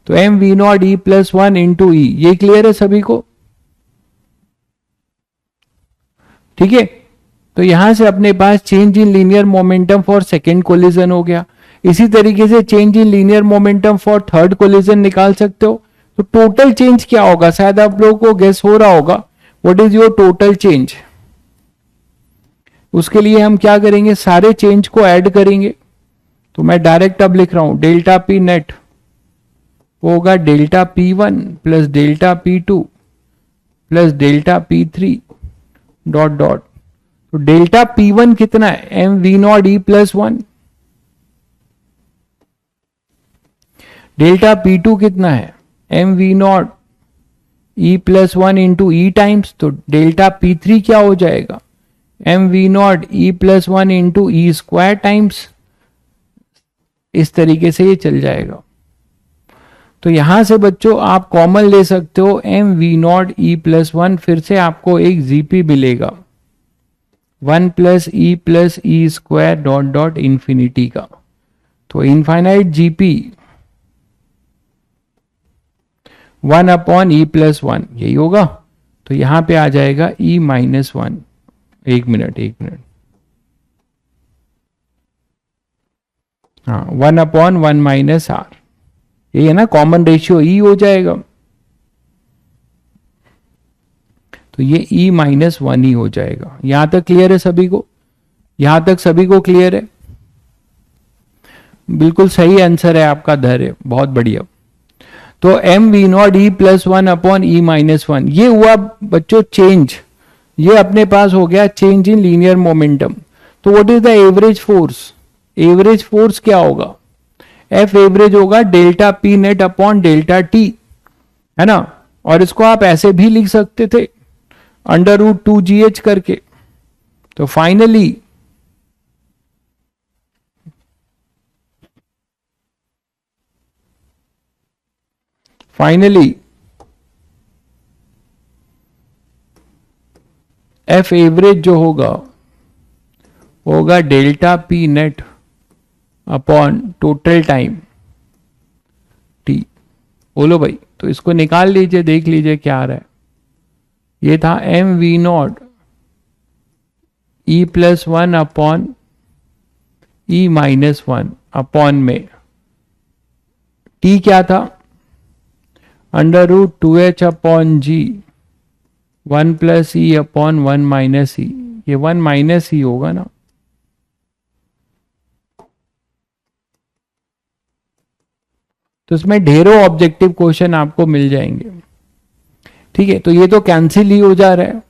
S1: तो M V0 E plus 1 into E। ये क्लियर है सभी को? ठीक है, तो यहां से अपने पास change in linear momentum for second collision हो गया। इसी तरीके से change in linear momentum for third collision निकाल सकते हो। तो टोटल चेंज क्या होगा, शायद आप लोगों को गेस हो रहा होगा, what is your total change. उसके लिए हम क्या करेंगे, सारे चेंज को ऐड करेंगे। तो मैं डायरेक्ट अब लिख रहा हूं, डेल्टा P नेट होगा delta P1 plus delta P2 plus delta P3 dot dot. तो डेल्टा P1 कितना है, M V0 E plus 1, delta P2 कितना है, M V0 E plus 1 into E times, तो डेल्टा P3 क्या हो जाएगा, M V0 E plus 1 into E square times. इस तरीके से ये चल जाएगा। तो यहां से बच्चों आप कॉमन ले सकते हो M V0 E प्लस 1, फिर से आपको एक GP मिलेगा 1 plus E square dot dot infinity का। तो infinite GP 1 upon E plus 1, यही होगा। तो यहां पे आ जाएगा E माइनस 1। एक मिनट, हाँ, 1 अपॉन 1 माइनस R, ये है ना कॉमन रेशियो, E हो जाएगा। तो ये E माइनस 1 ही हो जाएगा। यहां तक क्लियर है सभी को? यहां तक सभी को क्लियर है? बिल्कुल सही आंसर है आपका, धैर्य, बहुत बढ़िया। तो M V0 E plus 1 upon E minus 1, ये हुआ बच्चों चेंज, ये अपने पास हो गया चेंज इन लीनियर मोमेंटम। तो what is the average force, average force क्या होगा, F एवरेज होगा delta P net upon delta T, है ना। और इसको आप ऐसे भी लिख सकते थे √2GH करके। तो फाइनली F एवरेज जो होगा delta P net upon total time T। बोलो भाई, तो इसको निकाल लीजिए, देख लीजिए क्या आ रहा है। ये था M V0 E plus 1 upon E minus 1 upon में T क्या था, √2H upon G 1 plus E upon 1 minus E, ये 1 माइनस E होगा ना। तो इसमें ढेरों ऑब्जेक्टिव क्वेश्चन आपको मिल जाएंगे। ठीक है, तो ये तो कैंसिल ही हो जा रहा है।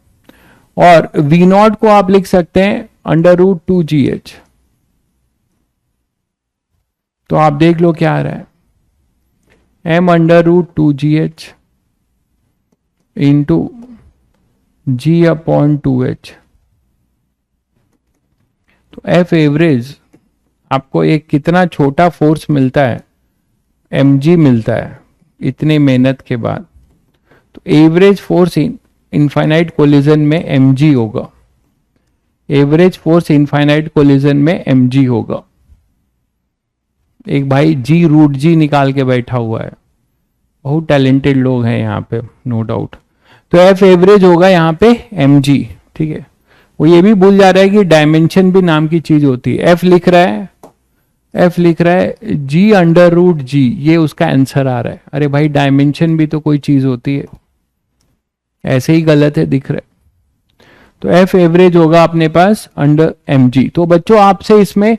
S1: और वी नॉट को आप लिख सकते हैं √2GH। तो आप देख लो क्या आ रहा है, m√2GH इंटू G/2H। तो F एवरेज आपको एक कितना छोटा फोर्स मिलता है, mg मिलता है इतने मेहनत के बाद। तो एवरेज फोर्स इनफाइनाइट कोलिजन में mg होगा, एवरेज फोर्स इनफाइनाइट कोलिजन में mg होगा। एक भाई G√G निकाल के बैठा हुआ है, बहुत टैलेंटेड लोग हैं यहाँ पे, नो डाउट। तो एफ एवरेज होगा यहाँ पे mg। ठीक है, वो ये भी भूल जा रहा है कि डायमेंशन भी नाम की चीज होती है। एफ लिख रहा है G√G, ये उसका आंसर आ रहा है। अरे भाई डायमेंशन भी तो कोई चीज होती है, ऐसे ही गलत है दिख रहा है। तो एफ एवरेज होगा अपने पास अंडर mg। तो बच्चों आपसे इसमें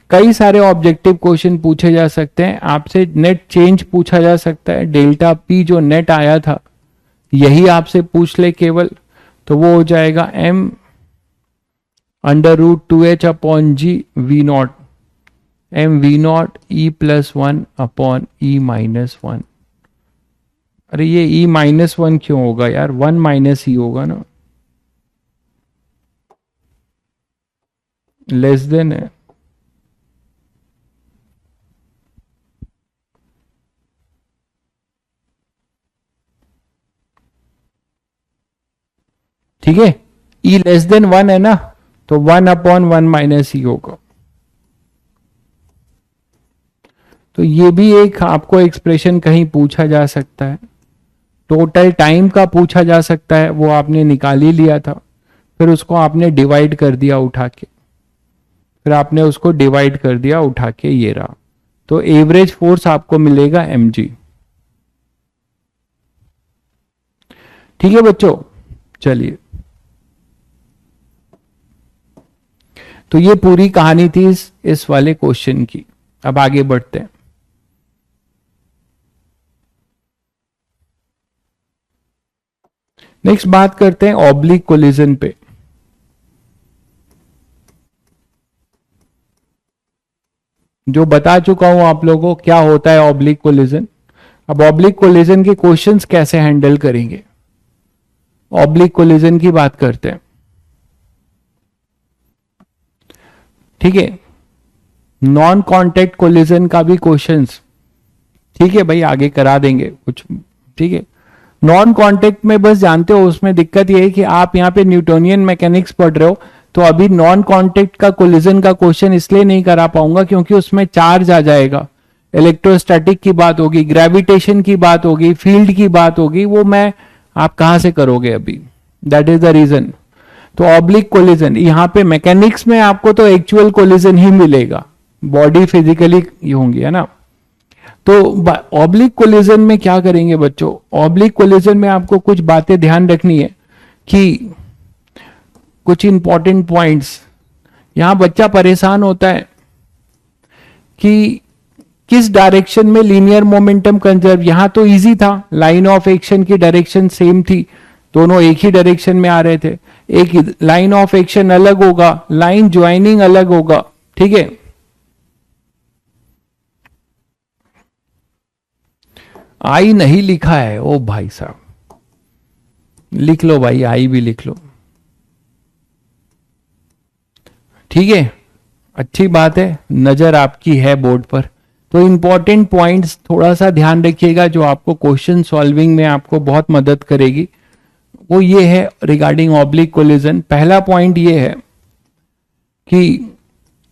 S1: कई सारे ऑब्जेक्टिव क्वेश्चन पूछे जा सकते हैं। आपसे नेट चेंज पूछा जा सकता है, डेल्टा पी जो नेट आया था यही आपसे पूछ ले केवल, तो वो हो जाएगा m√2h/g v0, m v0 e+1/e-1। अरे ये e-1 क्यों होगा यार, 1 माइनस ही होगा ना, लेस देन है। ठीक है, e लेस देन 1 है ना, तो 1/1 माइनस ही होगा। तो ये भी एक आपको एक्सप्रेशन कहीं पूछा जा सकता है। टोटल टाइम का पूछा जा सकता है, वो आपने निकाल ही लिया था, फिर उसको आपने डिवाइड कर दिया उठा के, फिर आपने उसको डिवाइड कर दिया उठा के, ये रहा। तो एवरेज फोर्स आपको मिलेगा mg। ठीक है बच्चों, चलिए, तो ये पूरी कहानी थी इस वाले क्वेश्चन की। अब आगे बढ़ते हैं। नेक्स्ट बात करते हैं ऑब्लिक कोलिजन पे। जो बता चुका हूं आप लोगों को क्या होता है ऑब्लिक कोलिजन। अब ऑब्लिक कोलिजन के क्वेश्चंस कैसे हैंडल करेंगे, ऑब्लिक कोलिजन की बात करते हैं। ठीक है, नॉन कांटेक्ट कोलिजन का भी क्वेश्चंस, ठीक है भाई, आगे करा देंगे कुछ। ठीक है, नॉन कांटेक्ट में बस जानते हो उसमें दिक्कत ये है कि आप यहाँ पे न्यूटोनियन मैकेनिक्स पढ़ रहे हो, तो अभी नॉन कांटेक्ट का कोलिजन का क्वेश्चन इसलिए नहीं करा पाऊंगा क्योंकि उसमें चार्ज आ जाएगा, इलेक्ट्रोस्टैटिक की बात होगी, ग्रेविटेशन की बात होगी, फील्ड की बात होगी, वो मैं आप कहां से करोगे अभी, दैट इज द रीजन। तो ऑब्लिक कोलिजन यहाँ पे मैकेनिक्स में आपको तो एक्चुअल कोलिजन ही मिलेगा, बॉडी फिजिकली होंगी, है ना। तो ऑब्लिक कोलिजन में क्या करेंगे बच्चों, ऑब्लिक कोलिजन में आपको कुछ बातें ध्यान रखनी है कि कुछ इंपॉर्टेंट पॉइंट्स। यहां बच्चा परेशान होता है कि किस डायरेक्शन में लीनियर मोमेंटम कंजर्व, यहां तो इजी था, लाइन ऑफ एक्शन की डायरेक्शन सेम थी, दोनों एक ही डायरेक्शन में आ रहे थे। एक लाइन ऑफ एक्शन अलग होगा, लाइन ज्वाइनिंग अलग होगा। ठीक है, आई नहीं लिखा है, ओ भाई साहब लिख लो भाई, आई भी लिख लो। ठीक है, अच्छी बात है, नजर आपकी है बोर्ड पर। तो इंपॉर्टेंट पॉइंट्स थोड़ा सा ध्यान रखिएगा जो आपको क्वेश्चन सॉल्विंग में आपको बहुत मदद करेगी, वो ये है रिगार्डिंग ऑब्लिक कोलिजन। पहला पॉइंट ये है कि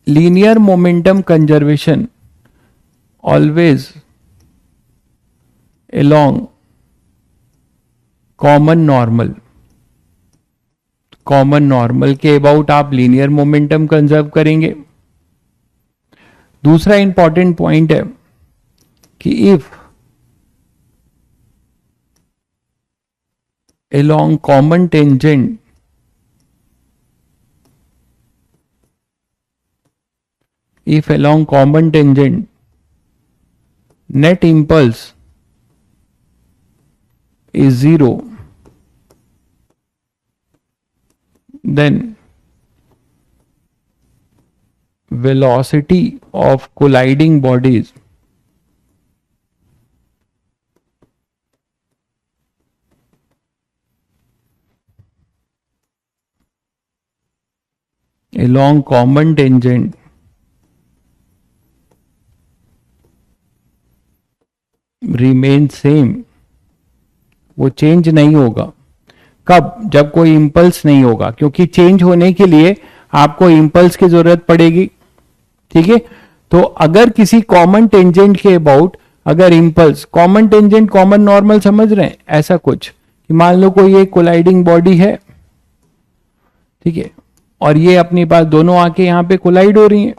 S1: linear momentum conservation always along common normal के अबाउट आप लीनियर मोमेंटम कंजर्व करेंगे। दूसरा इंपॉर्टेंट पॉइंट है कि if along common tangent if along common tangent net impulse is 0, then velocity of colliding bodies along common tangent remain same. वो change नहीं होगा. कब? जब कोई इंपल्स नहीं होगा, क्योंकि चेंज होने के लिए आपको इंपल्स की जरूरत पड़ेगी. ठीक है. तो अगर किसी कॉमन टेंजेंट के अबाउट अगर impulse, common tangent common normal समझ रहे हैं, ऐसा कुछ कि मान लो कोई एक कोलाइडिंग बॉडी है, ठीक है, और ये अपने पास दोनों आके यहां पे कोलाइड हो रही हैं,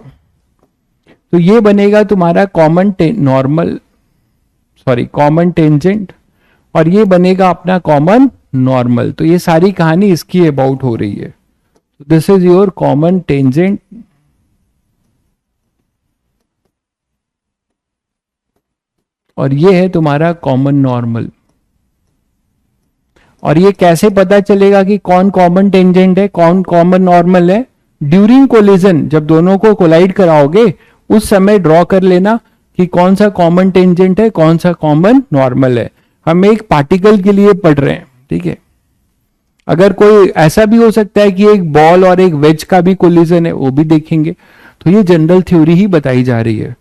S1: तो ये बनेगा तुम्हारा common normal, sorry common tangent, और ये बनेगा अपना कॉमन नॉर्मल. तो ये सारी कहानी इसकी अबाउट हो रही है. This is your common tangent और ये है तुम्हारा कॉमन नॉर्मल. और ये कैसे पता चलेगा कि कौन कॉमन टेंजेंट है, कौन कॉमन नॉर्मल है? ड्यूरिंग कोलिजन, जब दोनों को कोलाइड कराओगे उस समय ड्रॉ कर लेना कि कौन सा कॉमन टेंजेंट है, कौन सा कॉमन नॉर्मल है. हम एक पार्टिकल के लिए पढ़ रहे हैं, ठीक है. अगर कोई ऐसा भी हो सकता है कि एक बॉल और एक वेज का भी कोलिजन है, वो भी देखेंगे. तो ये जनरल थ्योरी ही बताई जा रही है.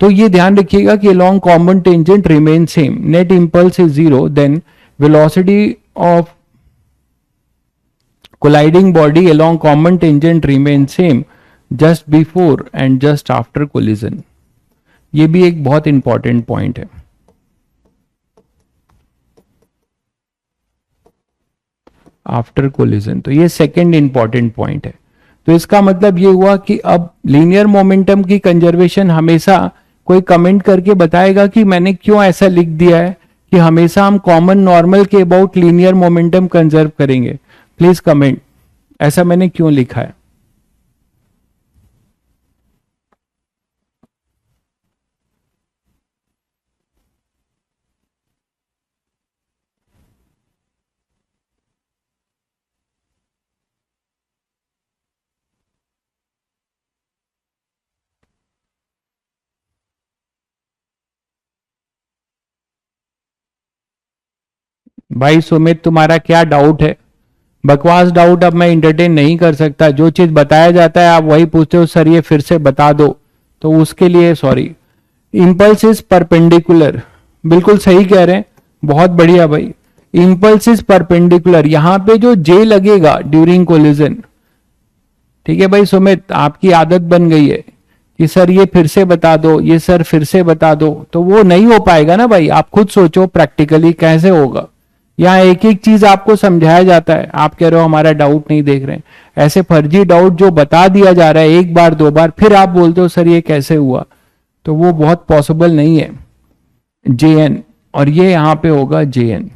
S1: तो ये ध्यान रखिएगा कि along common tangent remain same, net impulse is 0, then velocity of colliding body along common tangent remain same just before and just after collision. ये भी एक बहुत इंपॉर्टेंट पॉइंट है. आफ्टर कोलिजन, तो ये सेकेंड इंपॉर्टेंट पॉइंट है. तो इसका मतलब ये हुआ कि अब लीनियर मोमेंटम की कंजर्वेशन हमेशा कोई कमेंट करके बताएगा कि मैंने क्यों ऐसा लिख दिया है कि हमेशा हम कॉमन नॉर्मल के अबाउट लीनियर मोमेंटम कंजर्व करेंगे. प्लीज कमेंट, ऐसा मैंने क्यों लिखा है. भाई सुमित, तुम्हारा क्या डाउट है? बकवास डाउट अब मैं इंटरटेन नहीं कर सकता. जो चीज बताया जाता है आप वही पूछते हो, सर ये फिर से बता दो, तो उसके लिए सॉरी. इंपल्स इज परपेंडिकुलर, बिल्कुल सही कह रहे हैं, बहुत बढ़िया भाई. इंपल्स इज परपेंडिकुलर, यहां पे जो जे लगेगा ड्यूरिंग कोलिजन, ठीक है भाई सुमित, आपकी आदत बन गई है कि सर ये फिर से बता दो, ये सर फिर से बता दो, तो वो नहीं हो पाएगा ना भाई. आप खुद सोचो प्रैक्टिकली कैसे होगा. यहाँ एक एक चीज आपको समझाया जाता है, आप कह रहे हो हमारा डाउट नहीं देख रहे हैं. ऐसे फर्जी डाउट जो बता दिया जा रहा है एक बार दो बार, फिर आप बोलते हो सर ये कैसे हुआ, तो वो बहुत पॉसिबल नहीं है. JN, और ये यहां पे होगा JN.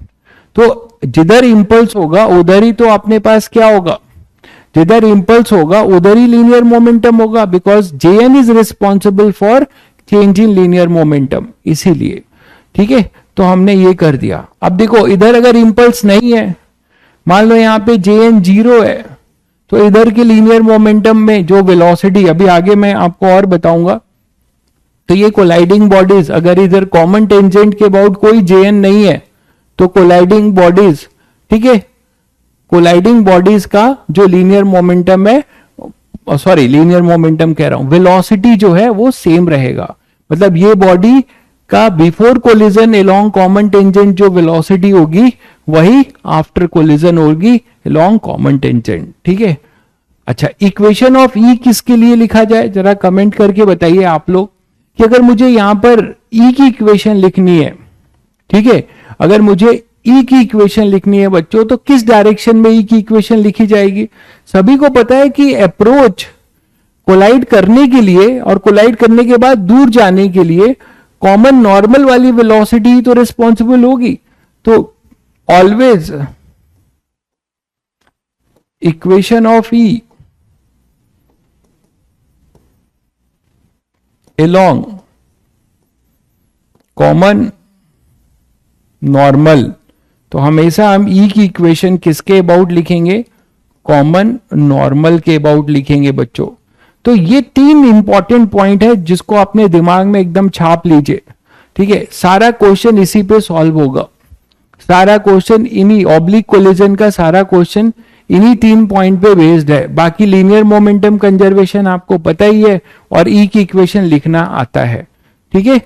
S1: तो जिधर इंपल्स होगा उधर ही तो अपने पास क्या होगा, जिधर इंपल्स होगा उधर ही लीनियर मोमेंटम होगा, because JN is responsible for change in linear momentum. इसीलिए ठीक है, तो हमने ये कर दिया. अब देखो इधर अगर इंपल्स नहीं है, मान लो यहां पे JN 0 है, तो इधर के लीनियर मोमेंटम में जो वेलोसिटी, अभी आगे मैं आपको और बताऊंगा, तो ये कोलाइडिंग बॉडीज अगर इधर कॉमन टेंजेंट के अबाउट कोई JN नहीं है, तो कोलाइडिंग बॉडीज, ठीक है, कोलाइडिंग बॉडीज का जो लीनियर मोमेंटम है, सॉरी लीनियर मोमेंटम कह रहा हूं, वेलोसिटी जो है वो सेम रहेगा. मतलब ये बॉडी का before collision along common tangent जो वेलोसिटी होगी वही आफ्टर कोलिजन होगी अलोंग कॉमन टेंजेंट. ठीक है. अच्छा, इक्वेशन ऑफ ई किसके लिए लिखा जाए, जरा कमेंट करके बताइए आप लोग कि अगर मुझे यहां पर ई की इक्वेशन लिखनी है, ठीक है, अगर मुझे ई की इक्वेशन लिखनी है बच्चों, तो किस डायरेक्शन में ई की इक्वेशन लिखी जाएगी? सभी को पता है कि अप्रोच कोलाइड करने के लिए और कोलाइड करने के बाद दूर जाने के लिए कॉमन नॉर्मल वाली वेलोसिटी तो रिस्पॉन्सिबल होगी. तो always equation of E along common normal, तो हमेशा हम ई की इक्वेशन किसके अबाउट लिखेंगे, कॉमन नॉर्मल के अबाउट लिखेंगे बच्चों। तो ये 3 इंपॉर्टेंट पॉइंट है जिसको अपने दिमाग में एकदम छाप लीजिए, ठीक है। सारा क्वेश्चन इसी पे सॉल्व होगा, सारा क्वेश्चन इन्हीं ऑब्लिक कोलिजन का सारा क्वेश्चन इन्हीं 3 पॉइंट पे बेस्ड है। बाकी लीनियर मोमेंटम कंजर्वेशन आपको पता ही है और ई की इक्वेशन लिखना आता है, ठीक है।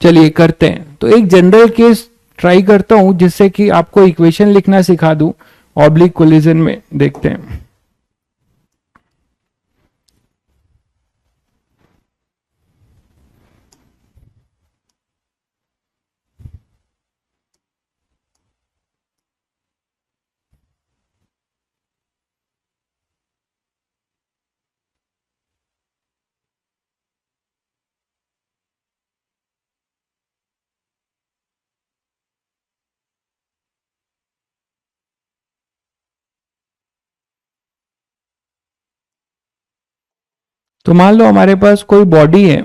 S1: चलिए करते हैं। तो एक जनरल केस ट्राई करता हूं जिससे कि आपको इक्वेशन लिखना सिखा दूं ऑब्लिक कोलिजन में। देखते हैं। तो मान लो हमारे पास कोई बॉडी है,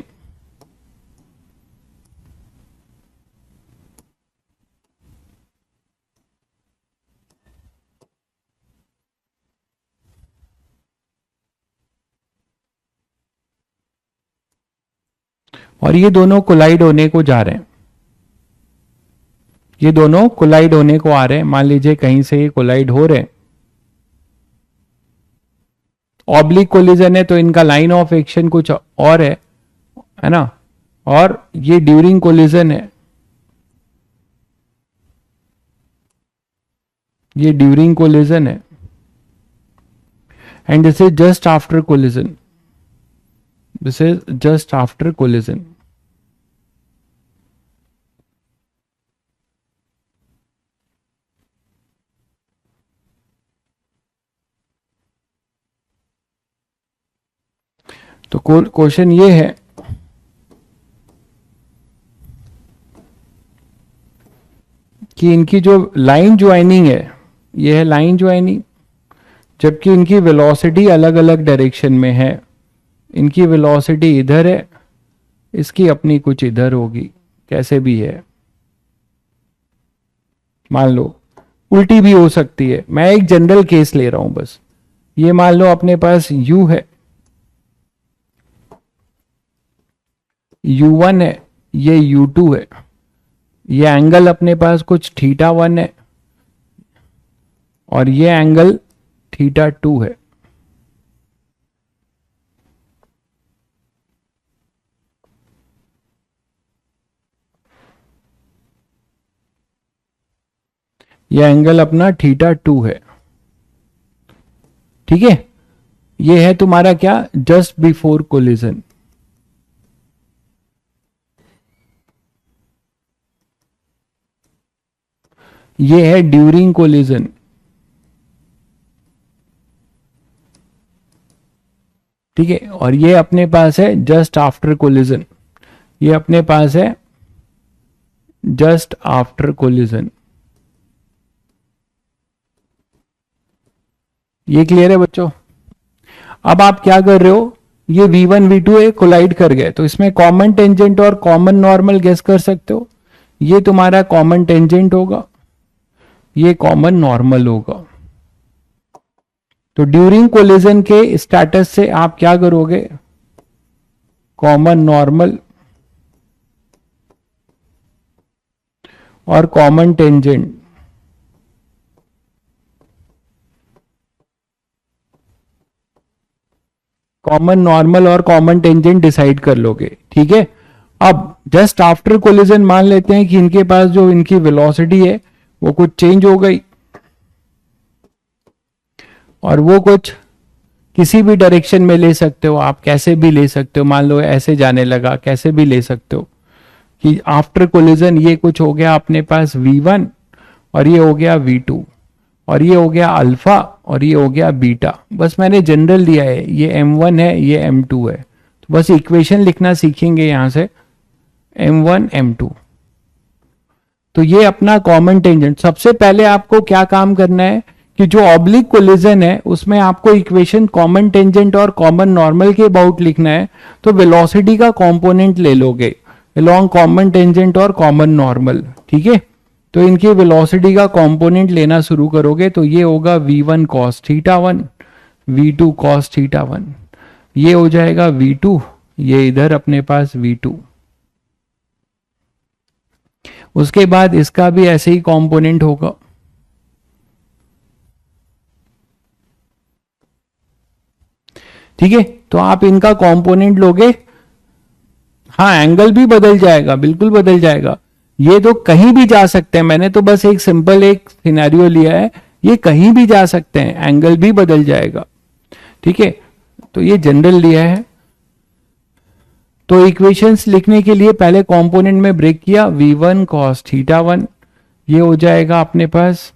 S1: और ये दोनों कोलाइड होने को जा रहे हैं, ये दोनों कोलाइड होने को आ रहे हैं। मान लीजिए कहीं से ये कोलाइड हो रहे हैं, ऑब्लिक कोलिजन है तो इनका लाइन ऑफ एक्शन कुछ और है ना, और ये ड्यूरिंग कोलिजन है, ये ड्यूरिंग कोलिजन है, and this is just after collision, this is just after collision. तो क्वेश्चन ये है कि इनकी जो लाइन ज्वाइनिंग है, ये है लाइन ज्वाइनिंग, जबकि इनकी वेलोसिटी अलग अलग डायरेक्शन में है। इनकी वेलोसिटी इधर है, इसकी अपनी कुछ इधर होगी, कैसे भी है, मान लो उल्टी भी हो सकती है। मैं एक जनरल केस ले रहा हूं बस। ये मान लो अपने पास u है, u1 है, ये u2 है, ये एंगल अपने पास कुछ θ1 है और ये एंगल θ2 है। ये एंगल अपना θ2 है, ठीक है। ये है तुम्हारा क्या, जस्ट बिफोर कोलिजन। ये है ड्यूरिंग कोलिजन, ठीक है। और ये अपने पास है जस्ट आफ्टर कोलिजन, ये अपने पास है जस्ट आफ्टर कोलिजन। ये क्लियर है बच्चों। अब आप क्या कर रहे हो, ये v1 v2 कोलाइड कर गए, तो इसमें कॉमन टेंजेंट और कॉमन नॉर्मल गेस कर सकते हो। ये तुम्हारा कॉमन टेंजेंट होगा, ये कॉमन नॉर्मल होगा। तो ड्यूरिंग कोलिजन के स्टेटस से आप क्या करोगे, कॉमन नॉर्मल और कॉमन टेंजेंट, कॉमन नॉर्मल और कॉमन टेंजेंट डिसाइड कर लोगे, ठीक है। अब जस्ट आफ्टर कोलिजन मान लेते हैं कि इनके पास जो इनकी वेलोसिटी है वो कुछ चेंज हो गई, और वो कुछ किसी भी डायरेक्शन में ले सकते हो आप, कैसे भी ले सकते हो। मान लो ऐसे जाने लगा, कैसे भी ले सकते हो कि आफ्टर कोलिजन ये कुछ हो गया अपने पास v1 और ये हो गया v2 और ये हो गया अल्फा और ये हो गया बीटा। बस मैंने जनरल दिया है, ये m1 है, ये m2 है। तो बस इक्वेशन लिखना सीखेंगे यहां से, m1 m2। तो ये अपना कॉमन टेंजेंट। सबसे पहले आपको क्या काम करना है कि जो ऑब्लिक कोलिजन है उसमें आपको इक्वेशन कॉमन टेंजेंट और कॉमन नॉर्मल के अबाउट लिखना है। तो वेलोसिटी का कंपोनेंट ले लोगे, along कॉमन टेंजेंट और कॉमन नॉर्मल, ठीक है। तो इनकी वेलोसिटी का कंपोनेंट लेना शुरू करोगे तो ये होगा v1 cos theta 1, v2 cos theta 1, ये हो जाएगा v2, ये इधर अपने पास v2। उसके बाद इसका भी ऐसे ही कंपोनेंट होगा, ठीक है। तो आप इनका कंपोनेंट लोगे, हाँ एंगल भी बदल जाएगा, बिल्कुल बदल जाएगा। ये तो कहीं भी जा सकते हैं, मैंने तो बस एक सिंपल एक सिनेरियो लिया है, ये कहीं भी जा सकते हैं, एंगल भी बदल जाएगा, ठीक है। तो ये जनरल लिया है। तो इक्वेशंस लिखने के लिए पहले कंपोनेंट में ब्रेक किया, v1 cos थीटा 1, ये हो जाएगा अपने पास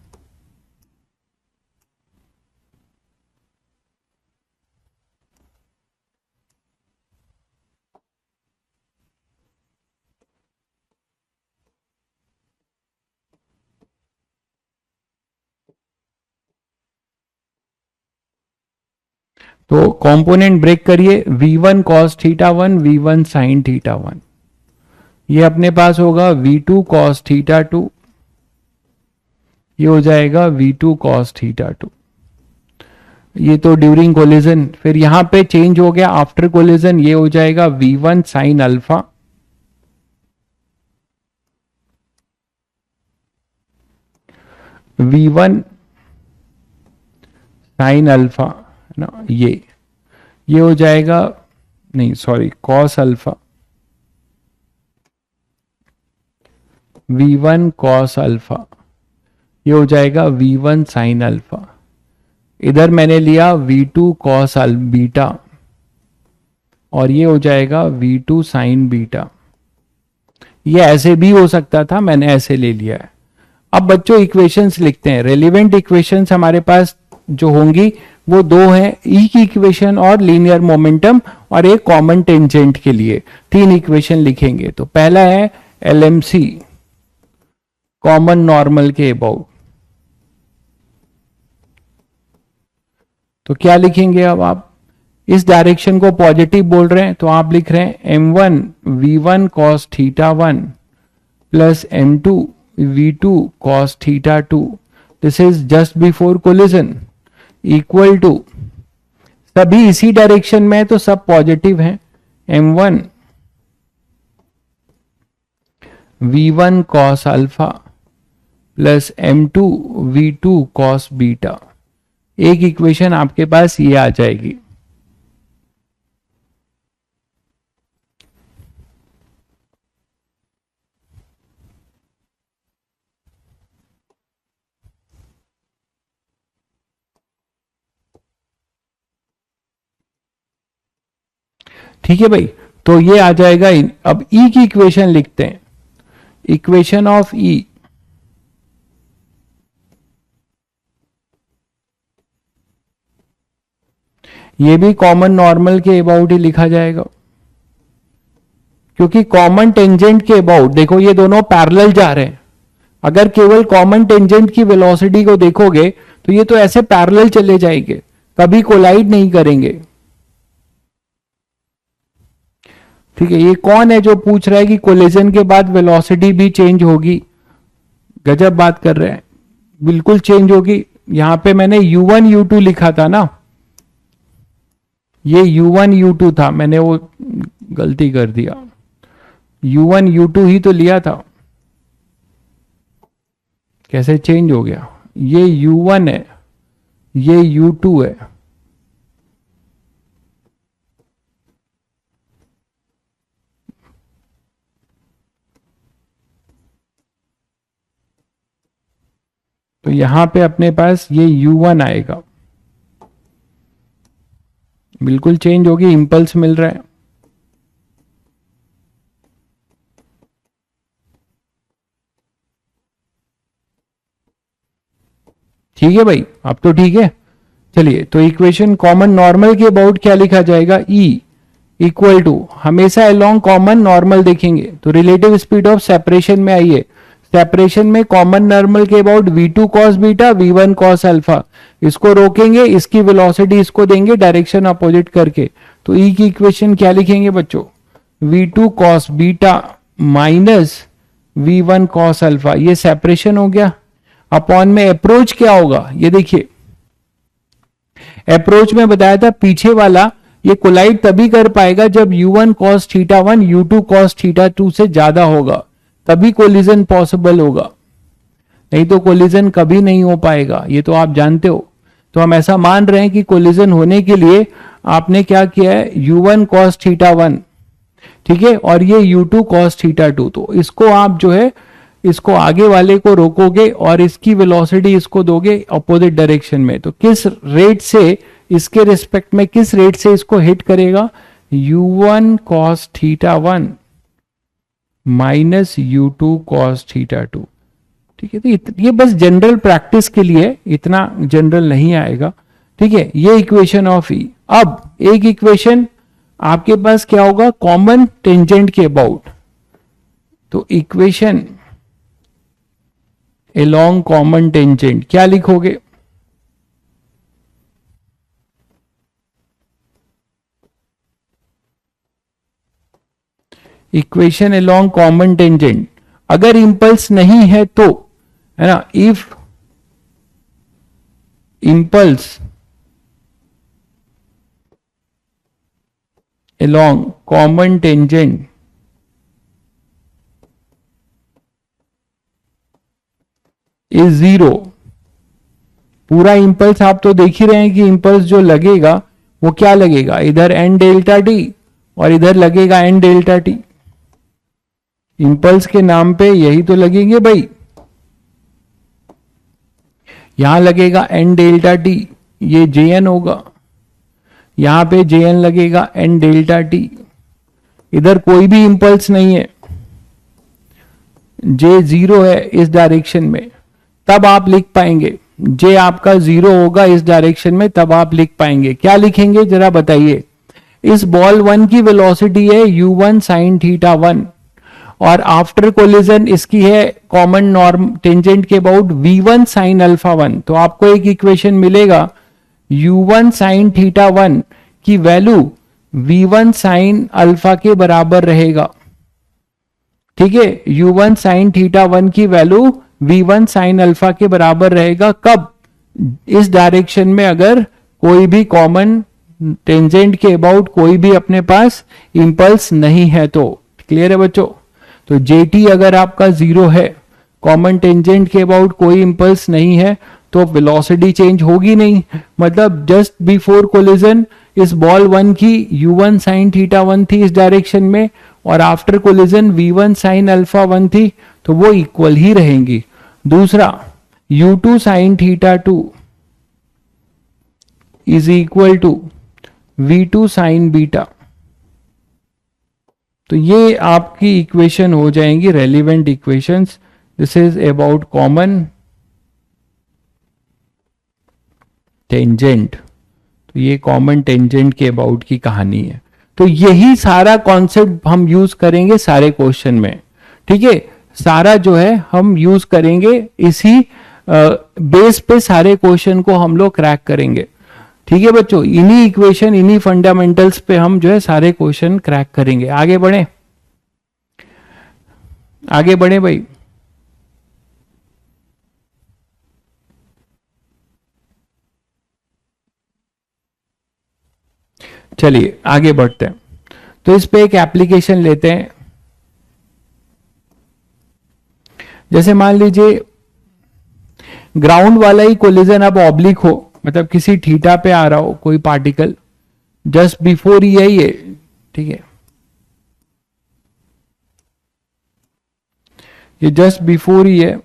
S1: तो कंपोनेंट ब्रेक करिए, v1 cos theta 1, v1 sin theta 1, ये अपने पास होगा v2 cos थीटा 2, ये हो जाएगा v2 cos थीटा 2। ये तो ड्यूरिंग कोलिजन, फिर यहां पे चेंज हो गया आफ्टर कोलिजन, ये हो जाएगा v1 sin alpha, v1 sin alpha ना, ये हो जाएगा, नहीं sorry cos alpha, v1 cos alpha, ये हो जाएगा v1 sin अल्फा। इधर मैंने लिया v2 cos बीटा, और ये हो जाएगा v2 sin बीटा। ये ऐसे भी हो सकता था, मैंने ऐसे ले लिया है। अब बच्चों इक्वेशंस लिखते हैं। रेलिवेंट इक्वेशंस हमारे पास जो होंगी वो दो हैं, ई की इक्वेशन और लीनियर मोमेंटम, और एक कॉमन टेंजेंट के लिए 3 इक्वेशन लिखेंगे। तो पहला है एलएमसी, कॉमन नॉर्मल के अबाउट। तो क्या लिखेंगे, अब आप इस डायरेक्शन को पॉजिटिव बोल रहे हैं तो आप लिख रहे हैं m1 v1 cos थीटा 1 प्लस m2 v2 cos theta 2, this is just before collision, equal to, सभी इसी डायरेक्शन में है तो सब पॉजिटिव हैं, m1 v1 cos alpha plus m2 v2 cos beta. एक इक्वेशन आपके पास ये आ जाएगी। ठीक है भाई, तो ये आ जाएगा। अब ई की इक्वेशन लिखते हैं, इक्वेशन ऑफ ई, ये भी कॉमन नॉर्मल के अबाउट ही लिखा जाएगा, क्योंकि कॉमन टेंजेंट के अबाउट, देखो ये दोनों पैरेलल जा रहे हैं। अगर केवल कॉमन टेंजेंट की वेलोसिटी को देखोगे तो ये तो ऐसे पैरेलल चले जाएंगे, कभी कोलाइड नहीं करेंगे। ठीक है, ये कौन है जो पूछ रहा है कि कोलिजन के बाद वेलोसिटी भी चेंज होगी? गजब बात कर रहे हैं, बिल्कुल चेंज होगी। यहां पे मैंने u1 u2 लिखा था ना, ये u1 u2 था, मैंने वो गलती कर दिया, u1 u2 ही तो लिया था, कैसे चेंज हो गया? ये u1 है, ये u2 है। तो यहां पे अपने पास ये u1 आएगा, बिल्कुल चेंज होगी, इंपल्स मिल रहा है। ठीक है भाई, अब तो ठीक है। चलिए, तो इक्वेशन कॉमन नॉर्मल के अबाउट क्या लिखा जाएगा? E इक्वल टू, हमेशा अलोंग कॉमन नॉर्मल देखेंगे तो रिलेटिव स्पीड ऑफ सेपरेशन में आइए, सेपरेशन में कॉमन नॉर्मल के about v2 cos beta v1 cos alpha, इसको रोकेंगे, इसकी वेलोसिटी इसको देंगे डायरेक्शन अपोजिट करके। तो E की इक्वेशन क्या लिखेंगे बच्चों? v2 cos beta minus v1 cos alpha, ये सेपरेशन हो गया। अपॉन में अप्रोच क्या होगा, ये देखिए अप्रोच में बताया था पीछे वाला ये कोलाइड तभी कर पाएगा जब u1 cos theta 1 u2 cos theta 2 से ज्यादा होगा, तभी कोलिजन पॉसिबल होगा, नहीं तो कोलिजन कभी नहीं हो पाएगा, ये तो आप जानते हो। तो हम ऐसा मान रहे हैं कि कोलिजन होने के लिए आपने क्या किया है, u1 cos थीटा 1, ठीक है, और ये u2 cos थीटा 2, तो इसको आप जो है इसको आगे वाले को रोकोगे और इसकी वेलोसिटी इसको दोगे अपोजिट डायरेक्शन में, तो किस रेट से इसके रिस्पेक्ट में किस रेट से इसको हिट करेगा, u1 cos theta 1 minus u2 cos theta 2, ठीक है। तो ये बस जनरल प्रैक्टिस के लिए, इतना जनरल नहीं आएगा, ठीक है। ये इक्वेशन ऑफ ई। अब एक इक्वेशन आपके पास क्या होगा, कॉमन टेंजेंट के अबाउट, तो इक्वेशन अलोंग कॉमन टेंजेंट क्या लिखोगे, इक्वेशन अलोंग कॉमन टेंजेंट, अगर इंपल्स नहीं है तो, है ना, if impulse along common tangent is zero, पूरा इंपल्स आप तो देख ही रहे हैं कि इंपल्स जो लगेगा वो क्या लगेगा, इधर एन डेल्टा टी और इधर लगेगा एन डेल्टा टी, इंपल्स के नाम पे यही तो लगेंगे भाई, यहां लगेगा एन डेल्टा टी, ये जे एन होगा, यहां पे जे एन लगेगा एन डेल्टा टी, इधर कोई भी इंपल्स नहीं है, जे जीरो है इस डायरेक्शन में, तब आप लिख पाएंगे, जे आपका जीरो होगा इस डायरेक्शन में तब आप लिख पाएंगे। क्या लिखेंगे जरा बताइए, इस बॉल 1 की वेलोसिटी है u1 sin थीटा 1 और आफ्टर कोलिजन इसकी है कॉमन नॉर्म टेंजेंट के अबाउट v1 sin अल्फा 1, तो आपको एक इक्वेशन मिलेगा u1 sin थीटा 1 की वैल्यू v1 sin अल्फा के बराबर रहेगा, ठीक है। u1 sin थीटा 1 की वैल्यू v1 sin अल्फा के बराबर रहेगा, कब, इस डायरेक्शन में अगर कोई भी कॉमन टेंजेंट के अबाउट कोई भी अपने पास इंपल्स नहीं है तो। क्लियर है बच्चों, तो जेटी अगर आपका जीरो है, कॉमन टेंजेंट के अबाउट कोई इंपल्स नहीं है, तो वेलोसिटी चेंज होगी नहीं, मतलब जस्ट बिफोर कोलिजन इस बॉल 1 की u1 sin थीटा 1 थी इस डायरेक्शन में और after collision v1 sin alpha 1 थी, तो वो इक्वल ही रहेंगी। दूसरा u2 sin theta 2 is equal to v2 sin beta, तो ये आपकी इक्वेशन हो जाएंगी relevant equations. This is about common tangent, तो ये कॉमन टेंजेंट के अबाउट की कहानी है। तो यही सारा कॉन्सेप्ट हम यूज करेंगे सारे क्वेश्चन में, ठीक है, सारा जो है हम यूज करेंगे, इसी बेस पे सारे क्वेश्चन को हम लोग क्रैक करेंगे, ठीक है बच्चों। इन्हीं इक्वेशन इन्हीं फंडामेंटल्स पे हम जो है सारे क्वेश्चन क्रैक करेंगे। आगे बढ़े, आगे बढ़े भाई। चलिए आगे बढ़ते हैं, तो इस पे एक एप्लीकेशन लेते हैं। जैसे मान लीजिए ग्राउंड वाला ही कोलिजन अब ऑब्लिक हो, मतलब किसी थीटा पे आ रहा हो कोई पार्टिकल, जस्ट बिफोर ही है ये, ठीक है, ये जस्ट बिफोर ही है,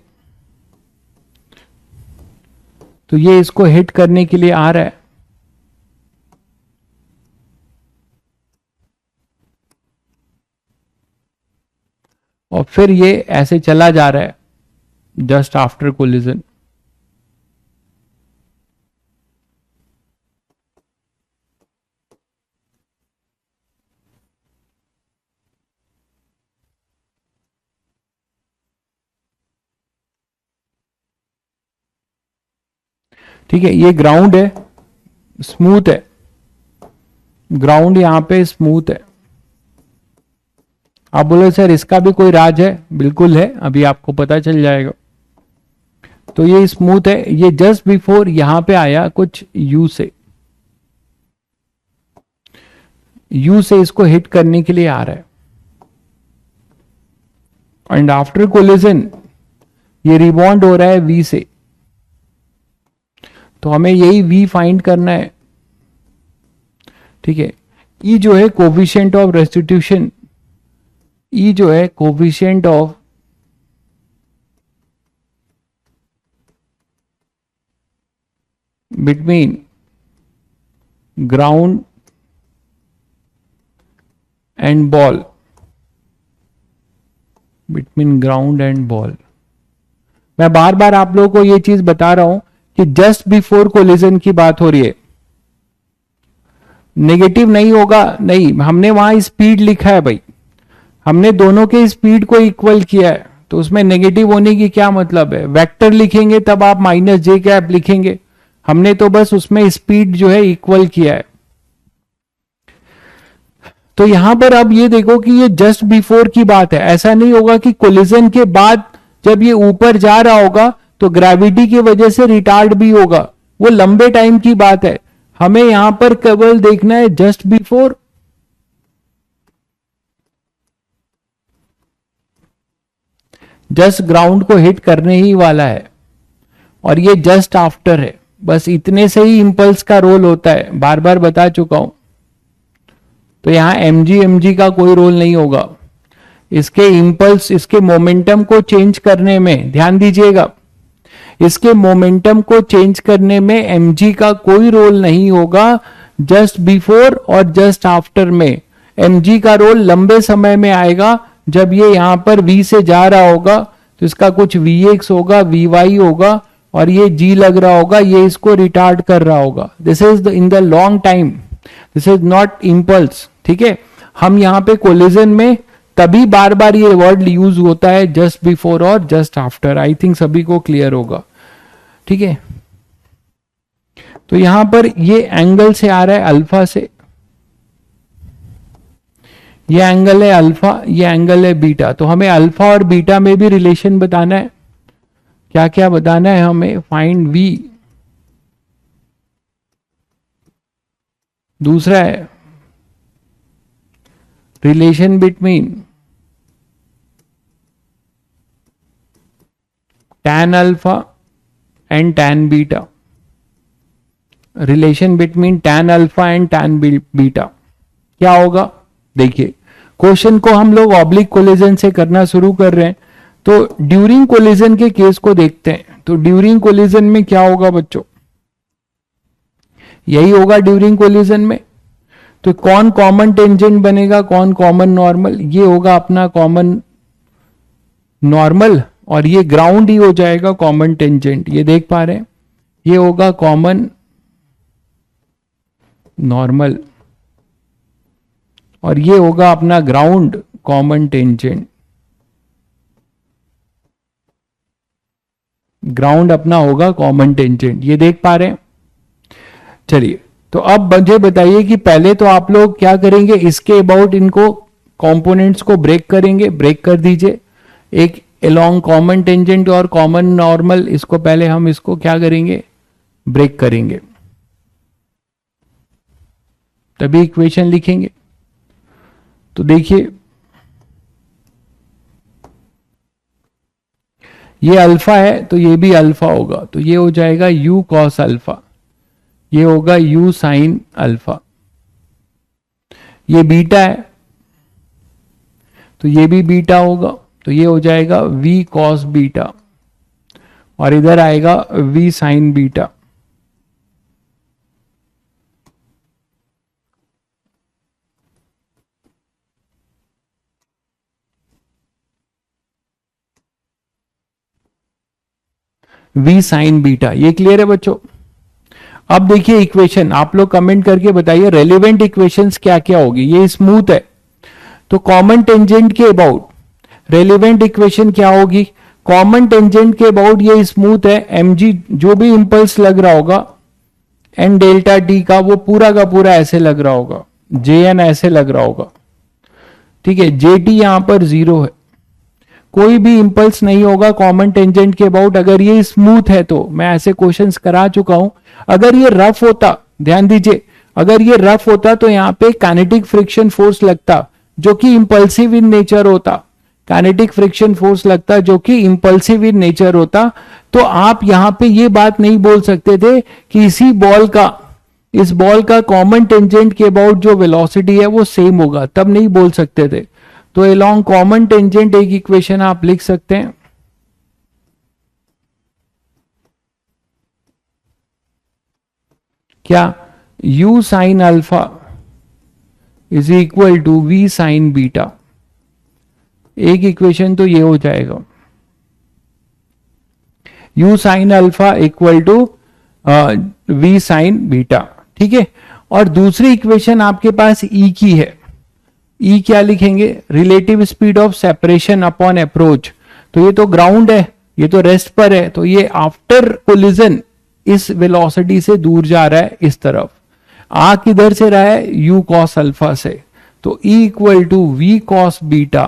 S1: तो ये इसको हिट करने के लिए आ रहा है, और फिर ये ऐसे चला जा रहा है जस्ट आफ्टर कोलिजन। ठीक है, ये ग्राउंड है, स्मूथ है, ग्राउंड यहां पे स्मूथ है, आप बोले सर इसका भी कोई राज है? बिल्कुल है, अभी आपको पता चल जाएगा। तो ये स्मूथ है, ये जस्ट बिफोर यहां पे आया कुछ यू से, यू से इसको हिट करने के लिए आ रहा है, एंड आफ्टर कोलिजन ये रिबॉन्ड हो रहा है वी से। तो हमें यही वी फाइंड करना है, ठीक है। ई जो है कोफिशिएंट ऑफ रेस्टिट्यूशन, ई जो है coefficient of between ground and ball, between ground and ball. मैं बार बार आप लोगों को यह चीज बता रहा हूं कि जस्ट बिफोर कोलिजन की बात हो रही है, नेगेटिव नहीं होगा, नहीं, हमने वहां स्पीड लिखा है भाई, हमने दोनों के स्पीड को इक्वल किया है, तो उसमें नेगेटिव होने की क्या मतलब है? वेक्टर लिखेंगे तब आप माइनस जे कैप लिखेंगे, हमने तो बस उसमें स्पीड जो है इक्वल किया है। तो यहां पर अब ये देखो कि ये जस्ट बिफोर की बात है, ऐसा नहीं होगा कि कोलिजन के बाद जब ये ऊपर जा रहा होगा तो ग्रेविटी की वजह से रिटार्ड भी होगा, वो लंबे टाइम की बात है। हमें यहां पर केवल देखना है जस्ट बिफोर, जस्ट ग्राउंड को हिट करने ही वाला है, और ये जस्ट आफ्टर है, बस इतने से ही इंपल्स का रोल होता है, बार बार बता चुका हूं। तो यहां एमजी का कोई रोल नहीं होगा, इसके इंपल्स, इसके मोमेंटम को चेंज करने में, ध्यान दीजिएगा, इसके मोमेंटम को चेंज करने में एमजी का कोई रोल नहीं होगा। जस्ट बिफोर और जस्ट आफ्टर में एमजी का रोल लंबे समय में आएगा, जब ये यहां पर वी से जा रहा होगा तो इसका कुछ वीएक्स होगा, वीवाई होगा, और ये जी लग रहा होगा, ये इसको रिटार्ड कर रहा होगा। This is in the long time, this is not impulse, ठीक है। हम यहां पे कोलिजन में तभी बार बार ये वर्ड यूज होता है जस्ट बिफोर और जस्ट आफ्टर, आई थिंक सभी को क्लियर होगा, ठीक है। तो यहां पर ये एंगल से आ रहा है अल्फा से, ये एंगल है अल्फा, ये एंगल है बीटा, तो हमें अल्फा और बीटा में भी रिलेशन बताना है। क्या क्या बताना है हमें? फाइंड वी, दूसरा है relation between tan alpha and tan beta, relation between tan alpha and tan beta क्या होगा? देखिए, क्वेश्चन को हम लोग ऑब्लिक कोलिजन से करना शुरू कर रहे हैं, तो ड्यूरिंग कोलिजन के केस को देखते हैं। तो ड्यूरिंग कोलिजन में क्या होगा बच्चों? यही होगा ड्यूरिंग कोलिजन में। तो कौन कॉमन टेंजेंट बनेगा, कौन कॉमन नॉर्मल? ये होगा अपना कॉमन नॉर्मल, और ये ग्राउंड ही हो जाएगा कॉमन टेंजेंट, ये देख पा रहे हैं, ये होगा कॉमन नॉर्मल, और ये होगा अपना ग्राउंड कॉमन टेंजेंट, ग्राउंड अपना होगा कॉमन टेंजेंट, ये देख पा रहे हैं। चलिए, तो अब मुझे बताइए कि पहले तो आप लोग क्या करेंगे, इसके अबाउट इनको कंपोनेंट्स को ब्रेक करेंगे, ब्रेक कर दीजिए। एक अलोंग कॉमन टेंजेंट और कॉमन नॉर्मल, इसको पहले हम इसको क्या करेंगे, ब्रेक करेंगे, तभी इक्वेशन लिखेंगे। तो देखिए, ये अल्फा है तो ये भी अल्फा होगा, तो ये हो जाएगा u cos अल्फा, ये होगा u साइन अल्फा। ये बीटा है तो ये भी बीटा होगा, तो ये हो जाएगा v cos बीटा, और इधर आएगा v sine beta. v sine beta, ये क्लियर है बच्चों? अब देखिए इक्वेशन, आप लोग कमेंट करके बताइए रेलेवेंट इक्वेशंस क्या क्या होगी। ये स्मूथ है तो कॉमन टेंजेंट के अबाउट रेलेवेंट इक्वेशन क्या होगी? कॉमन टेंजेंट के अबाउट ये स्मूथ है, mg जो भी इंपल्स लग रहा होगा एन डेल्टा टी का, वो पूरा का पूरा ऐसे लग रहा होगा, jn ऐसे लग रहा होगा। ठीक है, जेटी यहां पर 0 है, कोई भी इंपल्स नहीं होगा कॉमन टेंजेंट के अबाउट। अगर ये स्मूथ है तो मैं ऐसे क्वेश्चंस करा चुका हूं। अगर ये रफ होता, ध्यान दीजिए, अगर ये रफ होता तो यहां पे काइनेटिक फ्रिक्शन फोर्स लगता जो कि इंपल्सिव इन नेचर होता, काइनेटिक फ्रिक्शन फोर्स लगता जो कि इंपल्सिव इन नेचर होता। तो आप यहां पे ये बात नहीं बोल सकते थे कि इस बॉल का कॉमन टेंजेंट के अबाउट जो वेलोसिटी है वो सेम होगा, तब नहीं बोल सकते थे। तो अलोंग कॉमन टेंजेंट एक इक्वेशन आप लिख सकते हैं, क्या, u sine alpha is equal to v sine beta. एक इक्वेशन तो ये हो जाएगा, u sine alpha equal to v sine beta, ठीक है। और दूसरी इक्वेशन आपके पास E की है, E क्या लिखेंगे, relative speed of separation upon approach. तो ये तो ग्राउंड है, ये तो रेस्ट पर है, तो ये आफ्टर कोलिजन इस वेलोसिटी से दूर जा रहा है इस तरफ। आ किधर से रहा है, u cos अल्फा से। तो E equal to v cos beta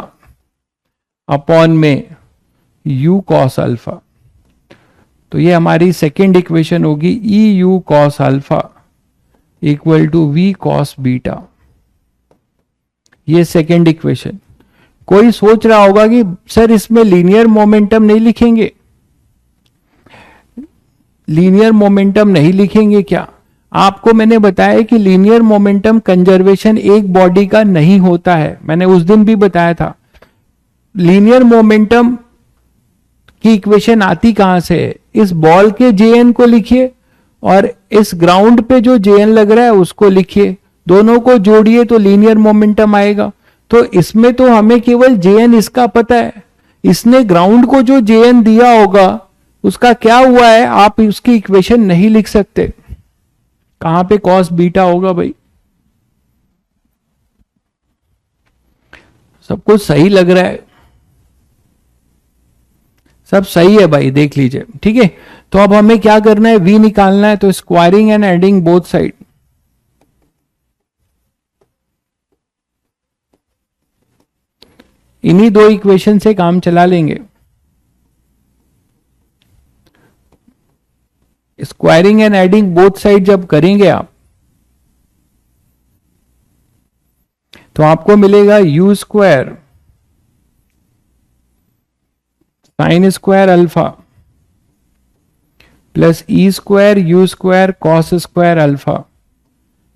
S1: upon में u cos अल्फा। तो ये हमारी सेकेंड इक्वेशन होगी, E u cos alpha equal to v cos beta. ये सेकेंड इक्वेशन। कोई सोच रहा होगा कि सर इसमें लीनियर मोमेंटम नहीं लिखेंगे, लीनियर मोमेंटम नहीं लिखेंगे क्या? आपको मैंने बताया कि लीनियर मोमेंटम कंजर्वेशन एक बॉडी का नहीं होता है, मैंने उस दिन भी बताया था। लीनियर मोमेंटम की इक्वेशन आती कहां से है, इस बॉल के जेएन को लिखिए और इस ग्राउंड पे जो जेएन लग रहा है उसको लिखिए, दोनों को जोड़िए तो लीनियर मोमेंटम आएगा। तो इसमें तो हमें केवल जेएन इसका पता है, इसने ग्राउंड को जो जेएन दिया होगा उसका क्या हुआ है आप उसकी इक्वेशन नहीं लिख सकते। कहां पे कॉस बीटा होगा भाई? सब कुछ सही लग रहा है, सब सही है भाई, देख लीजिए, ठीक है। तो अब हमें क्या करना है, v निकालना है। तो squaring and adding both side, इन्हीं दो इक्वेशन से काम चला लेंगे। Squaring and adding both side जब करेंगे आप तो आपको मिलेगा u square sine square alpha plus E square u square cos square alpha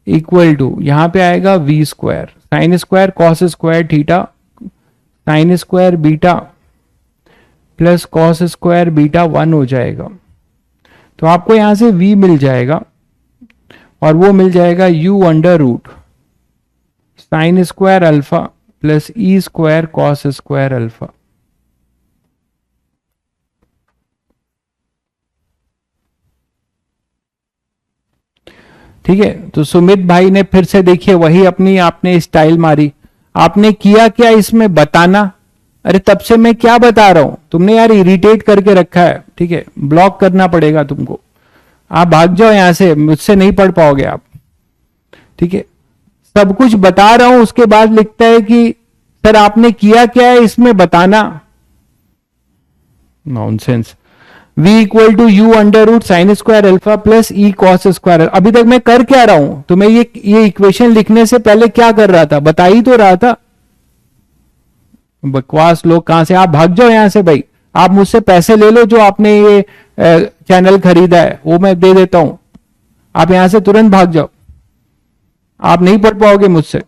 S1: equal to, यहां पे आएगा v square sine square cos square theta sine square beta plus cos square beta 1 हो जाएगा। तो आपको यहां से v मिल जाएगा और वो मिल जाएगा u under root sine square alpha plus ई स्क्वायर कॉस स्क्वायर अल्फा। ठीक है, तो सुमित भाई ने फिर से देखिए वही अपनी आपने स्टाइल मारी। आपने किया क्या इसमें बताना, अरे तब से मैं क्या बता रहा हूं, तुमने यार इरिटेट करके रखा है। ठीक है, ब्लॉक करना पड़ेगा तुमको, आप भाग जाओ यहां से, मुझसे नहीं पढ़ पाओगे आप। ठीक है, सब कुछ बता रहा हूं उसके बाद लिखता है कि सर आपने किया क्या है इसमें बताना। Nonsense. v equal to u under root sine square alpha plus e cos square. अभी तक मैं कर क्या रहा हूं, तो मैं ये इक्वेशन लिखने से पहले क्या कर रहा था, बता ही तो रहा था। बकवास लोग कहां से, आप भाग जाओ यहां से भाई। आप मुझसे पैसे ले लो, जो आपने ये चैनल खरीदा है वो मैं दे देता हूं, आप यहां से तुरंत भाग जाओ। आप नहीं पढ़ पाओगे मुझसे,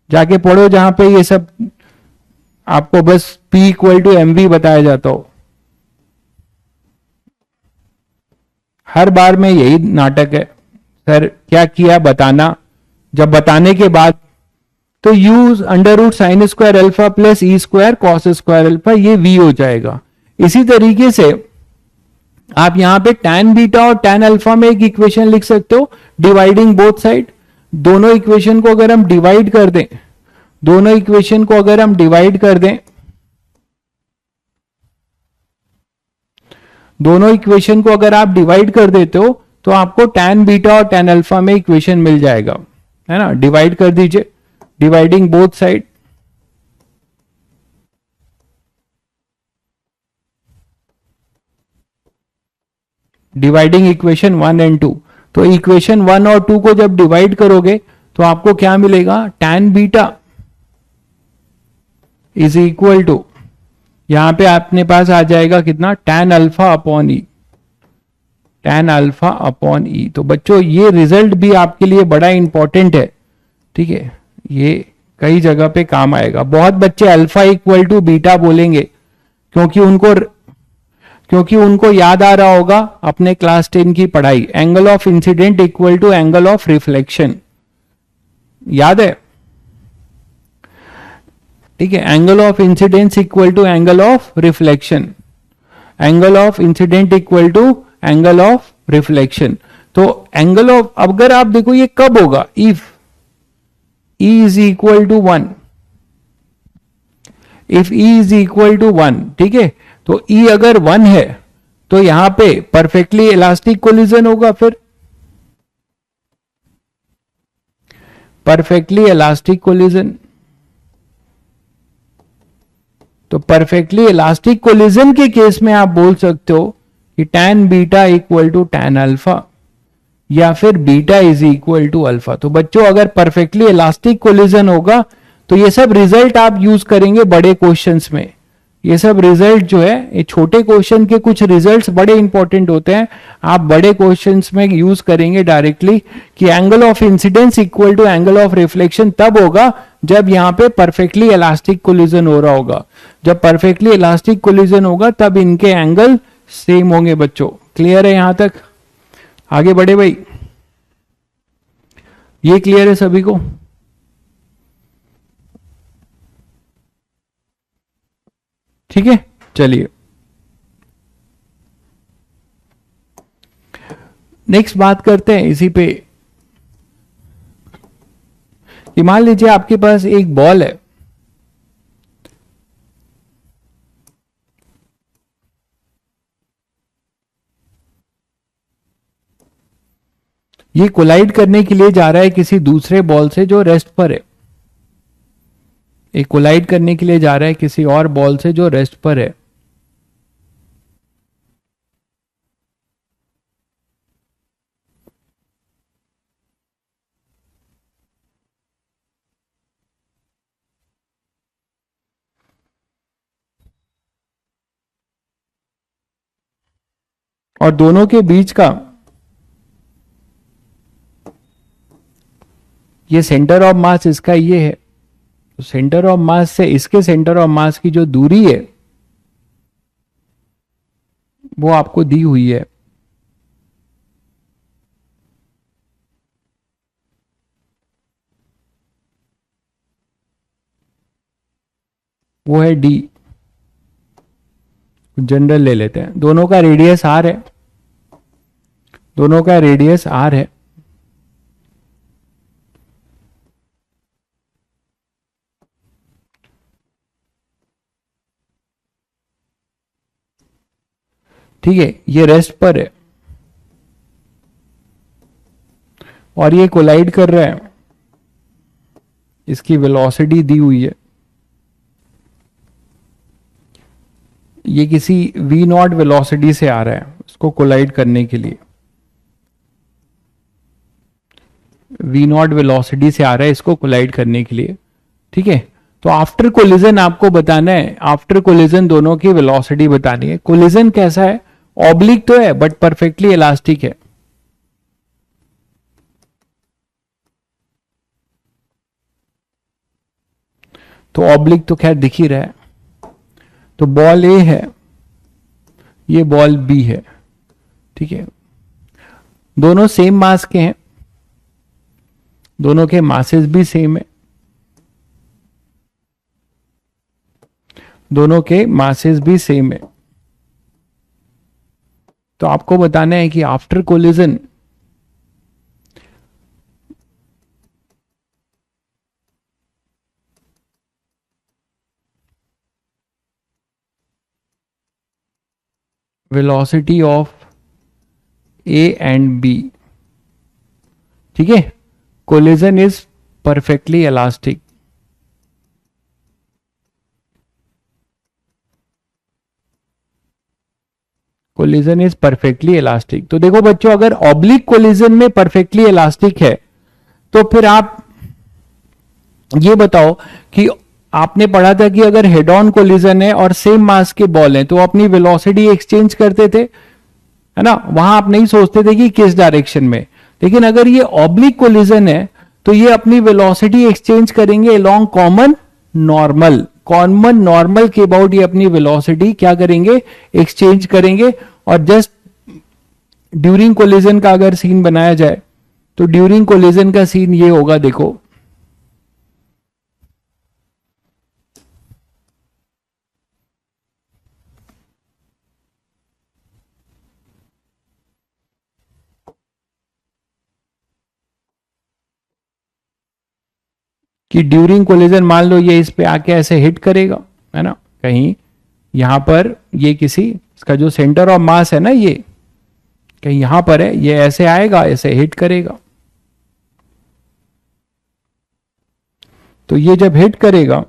S1: जाके पढ़ो जहां पे ये सब आपको बस P equal to m v बताया जाता हो। हर बार में यही नाटक है, सर क्या किया बताना, जब बताने के बाद तो u under root sine square alpha plus ई स्क्वायर कॉस स्क्वायर अल्फा, ये v हो जाएगा। इसी तरीके से आप यहां पे tan बीटा और tan अल्फा में एक इक्वेशन लिख सकते हो, डिवाइडिंग बोथ साइड। दोनों इक्वेशन को अगर हम डिवाइड कर दें, दोनों इक्वेशन को अगर हम डिवाइड कर दें, दोनों इक्वेशन को अगर आप डिवाइड कर देते हो तो आपको tan बीटा और tan अल्फा में इक्वेशन मिल जाएगा, है ना। डिवाइड कर दीजिए, dividing both side. Dividing equation 1 और 2। तो इक्वेशन 1 और 2 को जब डिवाइड करोगे तो आपको क्या मिलेगा, tan beta is equal to, यहां पे अपने पास आ जाएगा कितना, tan alpha upon e, tan alpha upon e. तो बच्चों ये रिजल्ट भी आपके लिए बड़ा इंपॉर्टेंट है, ठीक है, ये कई जगह पे काम आएगा। बहुत बच्चे अल्फा इक्वल टू बीटा बोलेंगे क्योंकि उनको याद आ रहा होगा अपने क्लास 10 की पढ़ाई, angle of incident equal to angle of reflection, याद है, ठीक है, angle of incidence equal to angle of reflection, angle of incident equal to angle of reflection. तो एंगल ऑफ, अगर आप देखो ये कब होगा, if E is equal to 1, if E is equal to 1, ठीक है, तो E अगर 1 है तो यहां पे परफेक्टली इलास्टिक कोलिजन होगा, फिर परफेक्टली इलास्टिक कोलिजन। तो परफेक्टली इलास्टिक कोलिजन के केस में आप बोल सकते हो कि tan beta equal to tan alpha, या फिर beta is equal to alpha. तो बच्चों अगर परफेक्टली इलास्टिक कोलिजन होगा तो ये सब रिजल्ट आप यूज करेंगे बड़े क्वेश्चंस में। ये सब रिजल्ट जो है, ये छोटे क्वेश्चन के कुछ रिजल्ट्स बड़े इंपॉर्टेंट होते हैं, आप बड़े क्वेश्चंस में यूज करेंगे डायरेक्टली कि angle of incidence equal to angle of reflection तब होगा जब यहां पे परफेक्टली इलास्टिक कोलिजन हो रहा होगा। जब परफेक्टली इलास्टिक कोलिजन होगा तब इनके एंगल सेम होंगे। बच्चों क्लियर है यहां तक, आगे बढ़े भाई, ये क्लियर है सभी को? ठीक है, चलिए नेक्स्ट बात करते हैं इसी पे कि मान लीजिए आपके पास एक बॉल है, ये कोलाइड करने के लिए जा रहा है किसी दूसरे बॉल से जो रेस्ट पर है, ये कोलाइड करने के लिए जा रहा है किसी और बॉल से जो रेस्ट पर है। और दोनों के बीच का ये सेंटर ऑफ मास इसका ये है, तो सेंटर ऑफ मास से इसके सेंटर ऑफ मास की जो दूरी है वो आपको दी हुई है, वो है डी। जनरल ले लेते हैं, दोनों का रेडियस आर है, दोनों का रेडियस आर है। ठीक है, ये रेस्ट पर है और ये कोलाइड कर रहा है, इसकी वेलोसिटी दी हुई है, ये किसी v नॉट वेलोसिटी से आ रहा है इसको कोलाइड करने के लिए, v नॉट वेलोसिटी से आ रहा है इसको कोलाइड करने के लिए। ठीक है, तो आफ्टर कोलिजन आपको बताना है, आफ्टर कोलिजन दोनों की वेलोसिटी बतानी है। कोलिजन कैसा है, ऑब्लिक तो है बट परफेक्टली इलास्टिक है। तो ऑब्लिक तो खैर दिख ही रहा है, तो बॉल ए है, ये बॉल बी है, ठीक है, दोनों सेम मास के हैं, दोनों के मासेस भी सेम है, दोनों के मासेस भी सेम है। तो आपको बताना है कि after collision velocity of a and b, ठीक है, collision is perfectly elastic. Collision is perfectly elastic. तो देखो बच्चों, अगर ऑब्लिक कोलिजन में परफेक्टली इलास्टिक है तो फिर आप ये बताओ कि आपने पढ़ा था कि अगर हेड ऑन कोलिजन है और सेम मास के बॉल हैं तो अपनी वेलोसिटी एक्सचेंज करते थे, है ना, वहां आप नहीं सोचते थे कि किस डायरेक्शन में। लेकिन अगर ये ऑब्लिक कोलिजन है तो ये अपनी वेलोसिटी एक्सचेंज करेंगे along common normal. Common normal के अबाउट ये अपनी वेलोसिटी क्या करेंगे, एक्सचेंज करेंगे। और जस्ट ड्यूरिंग कोलिजन का अगर सीन बनाया जाए तो ड्यूरिंग कोलिजन का सीन ये होगा, देखो कि ड्यूरिंग कोलिजन मान लो ये इस पे आके ऐसे हिट करेगा, है ना, कहीं यहां पर ये किसी इसका जो सेंटर ऑफ मास है ना, ये कहीं यहां पर है, ये ऐसे आएगा, ऐसे हिट करेगा। तो ये जब हिट करेगा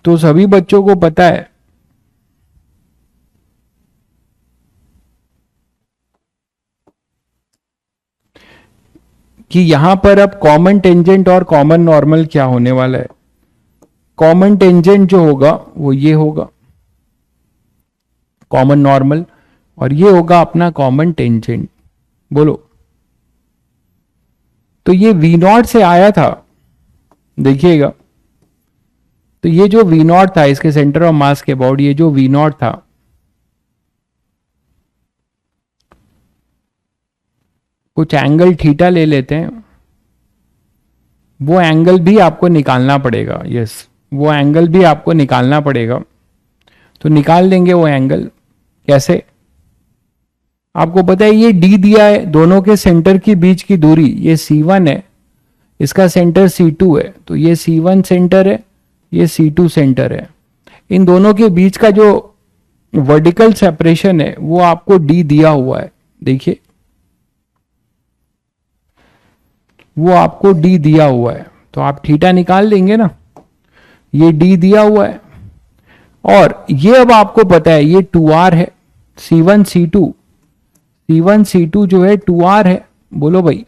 S1: तो सभी बच्चों को पता है कि यहां पर अब कॉमन टेंजेंट और कॉमन नॉर्मल क्या होने वाला है। कॉमन टेंजेंट जो होगा वो ये होगा कॉमन नॉर्मल, और ये होगा अपना कॉमन टेंजेंट। बोलो, तो ये वी नॉट से आया था, देखिएगा। तो ये जो वी नॉट था इसके सेंटर ऑफ मास के अबाउट, ये जो वी नॉट था, कुछ एंगल थीटा ले लेते हैं, वो एंगल भी आपको निकालना पड़ेगा। यस, वो एंगल भी आपको निकालना पड़ेगा। तो निकाल देंगे वो एंगल। कैसे? आपको पता है ये डी दिया है, दोनों के सेंटर के बीच की दूरी ये C1 है, इसका सेंटर C2 है। तो ये C1 सेंटर है, ये C2 सेंटर है। इन दोनों के बीच का जो वर्टिकल सेपरेशन है वो आपको डी दिया हुआ है। देखिए, वो आपको डी दिया हुआ है, तो आप थीटा निकाल लेंगे ना। ये डी दिया हुआ है, और ये अब आपको पता है ये 2r है। C1 C2, C1 C2 जो है 2r है। बोलो भाई,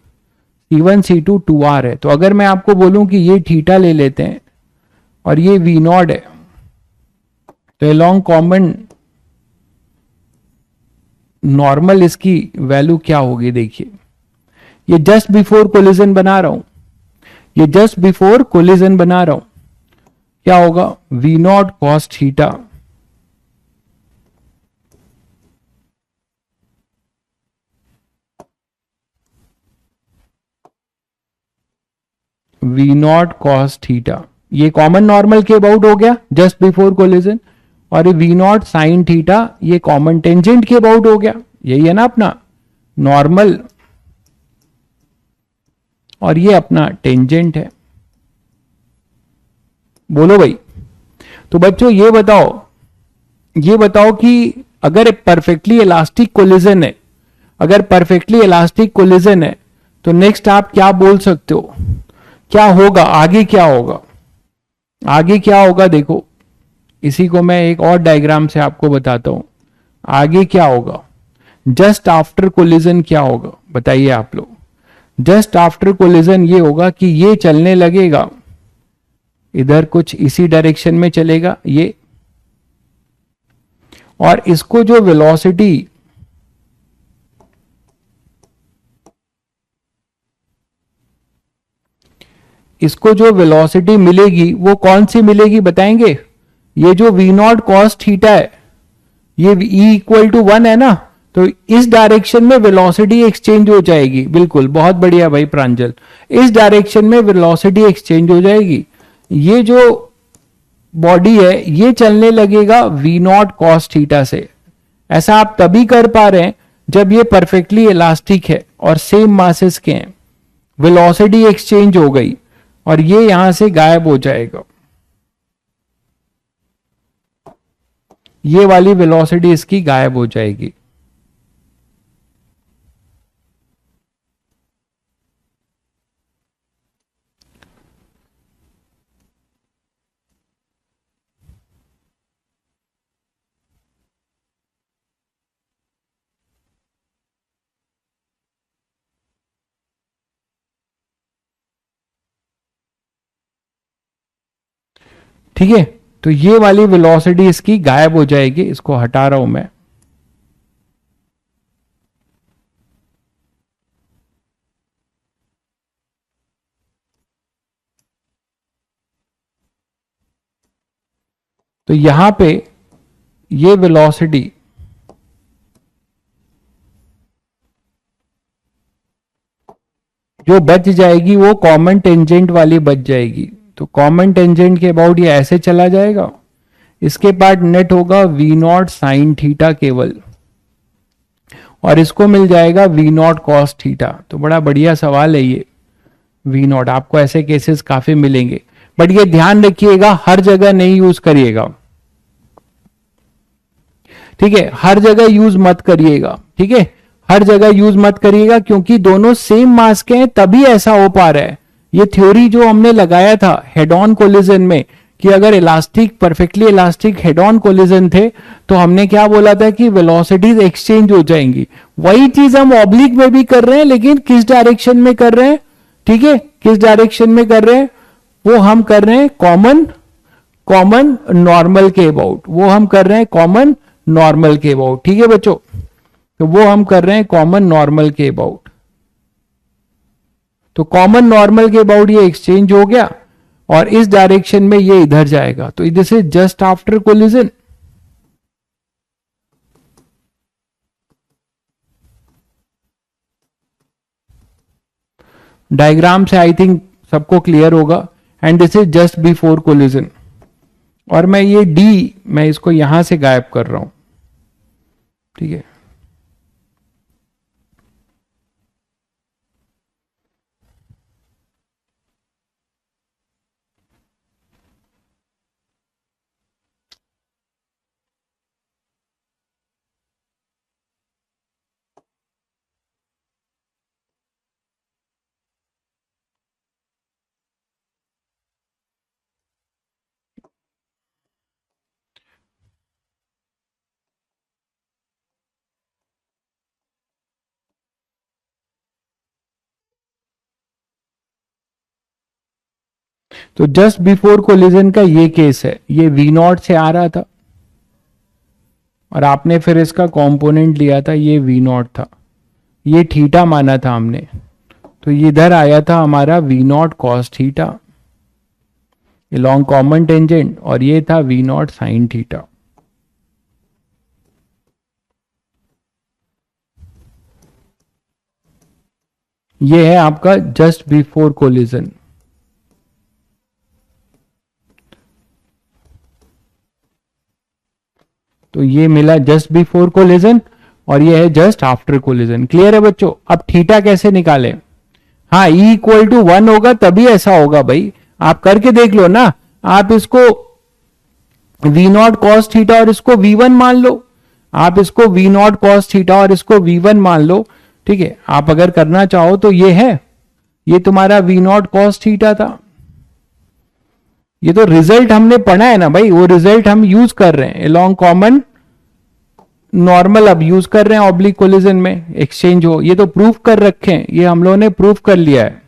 S1: C1 C2 2r है। तो अगर मैं आपको बोलूं कि ये थीटा ले लेते हैं और ये V नॉट है, तो अलोंग कॉमन नॉर्मल इसकी वैल्यू क्या होगी? देखिए, ये जस्ट बिफोर कोलिजन बना रहा हूं, ये जस्ट बिफोर कोलिजन बना रहा हूं। क्या होगा? V not cos theta, V not cos theta, ये कॉमन नॉर्मल के अबाउट हो गया जस्ट बिफोर कोलिजन। और ये V नॉट साइन थीटा, ये कॉमन टेंजेंट के अबाउट हो गया। यही है ना अपना नॉर्मल, और ये अपना टेंजेंट है। बोलो भाई। तो बच्चों ये बताओ कि अगर परफेक्टली इलास्टिक कोलिजन है, अगर परफेक्टली इलास्टिक कोलिजन है तो नेक्स्ट आप क्या बोल सकते हो, क्या होगा आगे? क्या होगा आगे? क्या होगा? देखो, इसी को मैं एक और डायग्राम से आपको बताता हूं। आगे क्या होगा? जस्ट आफ्टर कोलिजन क्या होगा बताइए आप लोग। जस्ट आफ्टर कोलिजन ये होगा कि ये चलने लगेगा, इधर कुछ इसी डायरेक्शन में चलेगा ये, और इसको जो वेलोसिटी मिलेगी वो कौन सी मिलेगी बताएंगे? ये जो V नॉट कॉस थीटा है, ये E इक्वल टू 1 है ना, तो इस डायरेक्शन में वेलोसिटी एक्सचेंज हो जाएगी। बिल्कुल, बहुत बढ़िया भाई प्रांजल, इस डायरेक्शन में वेलोसिटी एक्सचेंज हो जाएगी। ये जो बॉडी है ये चलने लगेगा V नॉट कॉस थीटा से। ऐसा आप तभी कर पा रहे हैं जब ये परफेक्टली इलास्टिक है और सेम मासेस के हैं। वेलोसिटी एक्सचेंज हो गई और ये यहां से गायब हो जाएगा। ये वाली वेलोसिटी इसकी गायब हो जाएगी। ठीक है, तो ये वाली वेलोसिटी इसकी गायब हो जाएगी, इसको हटा रहा हूं मैं। तो यहां पे ये वेलोसिटी जो बच जाएगी वो कॉमन टेंजेंट वाली बच जाएगी। तो कॉमन टेंजेंट के अबाउट ये ऐसे चला जाएगा, इसके बाद नेट होगा वी नॉट साइन थीटा केवल, और इसको मिल जाएगा वी नॉट कॉस थीटा। तो बड़ा बढ़िया सवाल है ये वी नॉट, आपको ऐसे केसेस काफी मिलेंगे, बट ये ध्यान रखिएगा हर जगह नहीं यूज करिएगा, ठीक है, हर जगह यूज मत करिएगा, ठीक है, हर जगह यूज मत करिएगा, क्योंकि दोनों सेम मास के हैं तभी ऐसा हो पा रहा है। ये थ्योरी जो हमने लगाया था हेड ऑन कोलिजन में कि अगर elastic perfectly elastic head on collision थे तो हमने क्या बोला था कि वेलोसिटीज एक्सचेंज हो जाएंगी, वही चीज हम ऑब्लिक में भी कर रहे हैं, लेकिन किस डायरेक्शन में कर रहे हैं, ठीक है, किस डायरेक्शन में कर रहे हैं, वो हम कर रहे हैं कॉमन नॉर्मल के अबाउट, वो हम कर रहे हैं कॉमन नॉर्मल के अबाउट, ठीक है बच्चों, तो वो हम कर रहे हैं कॉमन नॉर्मल के अबाउट। तो कॉमन नॉर्मल के अबाउट ये एक्सचेंज हो गया और इस डायरेक्शन में ये इधर जाएगा, तो इधर से जस्ट आफ्टर कोलिजन। डायग्राम से आई थिंक सबको क्लियर होगा, and this is just before collision. और मैं ये डी मैं इसको यहां से गायब कर रहा हूं, ठीक है, तो जस्ट बिफोर कोलिजन का ये केस है, ये वी नॉट से आ रहा था और आपने फिर इसका कंपोनेंट लिया था, ये वी नॉट था, ये थीटा माना था हमने, तो ये इधर आया था हमारा v naught cos theta along common tangent, और ये था वी नॉट साइन थीटा। ये है आपका जस्ट बिफोर कोलिजन। तो ये मिला जस्ट बिफोर कोलिजन और ये है जस्ट आफ्टर कोलिजन। क्लियर है बच्चों? अब थीटा कैसे निकाले? हाँ, E इक्वल टू 1 होगा तभी ऐसा होगा भाई, आप करके देख लो ना। आप इसको वी नॉट कॉस थीटा और इसको V1 मान लो, आप इसको वी नॉट कॉस थीटा और इसको V1 मान लो, ठीक है। आप अगर करना चाहो तो ये है, ये तुम्हारा वी नॉट कॉस थीटा था, ये तो रिजल्ट हमने पढ़ा है ना भाई, वो रिजल्ट हम यूज कर रहे हैं अलॉन्ग कॉमन नॉर्मल, अब यूज कर रहे हैं ऑब्लिक कोलिजन में एक्सचेंज हो, ये तो प्रूफ कर रखे हैं, ये हम लोगों ने प्रूफ कर लिया है।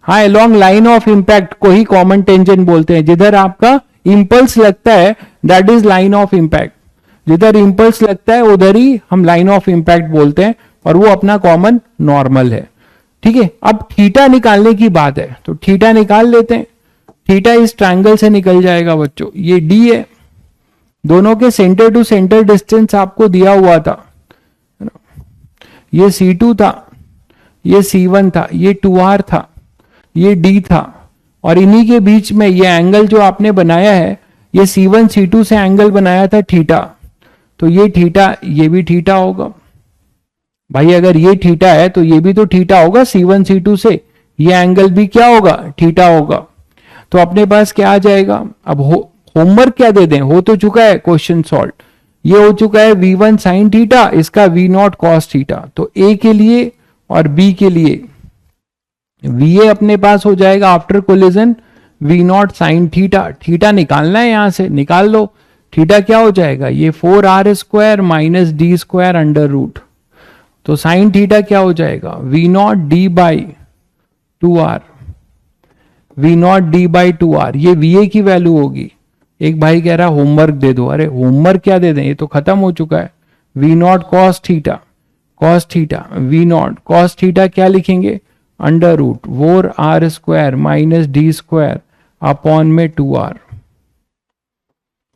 S1: हाँ, अलॉन्ग लाइन ऑफ इंपैक्ट को ही कॉमन टेंजेंट बोलते हैं, जिधर आपका इंपल्स लगता है that is line of impact, जिधर इंपल्स लगता है उधर ही हम लाइन ऑफ इंपैक्ट बोलते हैं, और वो अपना कॉमन नॉर्मल है, ठीक है। अब थीटा निकालने की बात है तो थीटा निकाल लेते हैं। थीटा इस ट्रायंगल से निकल जाएगा बच्चों, ये डी है, दोनों के सेंटर टू सेंटर डिस्टेंस आपको दिया हुआ था, ये C2 था, ये C1 था, ये 2R था, ये D था, और इन्हीं के बीच में ये एंगल जो आपने बनाया है, ये C1 C2 से एंगल बनाया था थीटा, तो ये थीटा, ये भी थीटा होगा भाई। अगर ये थीटा है तो ये भी तो थीटा होगा C1 C2 से, ये एंगल भी क्या होगा? थीटा होगा। तो अपने पास क्या आ जाएगा? अब होमवर्क क्या दे दें, हो तो चुका है क्वेश्चन सॉल्व, ये हो चुका है V1 साइन थीटा, इसका V नॉट कॉस थीटा। तो A के लिए और B के लिए VA अपने पास हो जाएगा after collision V not sine theta, theta निकालना है यहां से, निकाल लो। थीटा क्या हो जाएगा? ये 4R square minus d square under root, तो साइन थीटा क्या हो जाएगा? V naught D by 2R v naught d by two r, ये वी ए की वैल्यू होगी। एक भाई कह रहा होमवर्क दे दो, अरे होमवर्क क्या दे दें, ये तो खत्म हो चुका है। V naught cos theta, cos theta v naught cos theta क्या लिखेंगे, under root 4r square minus d square upon में 2r।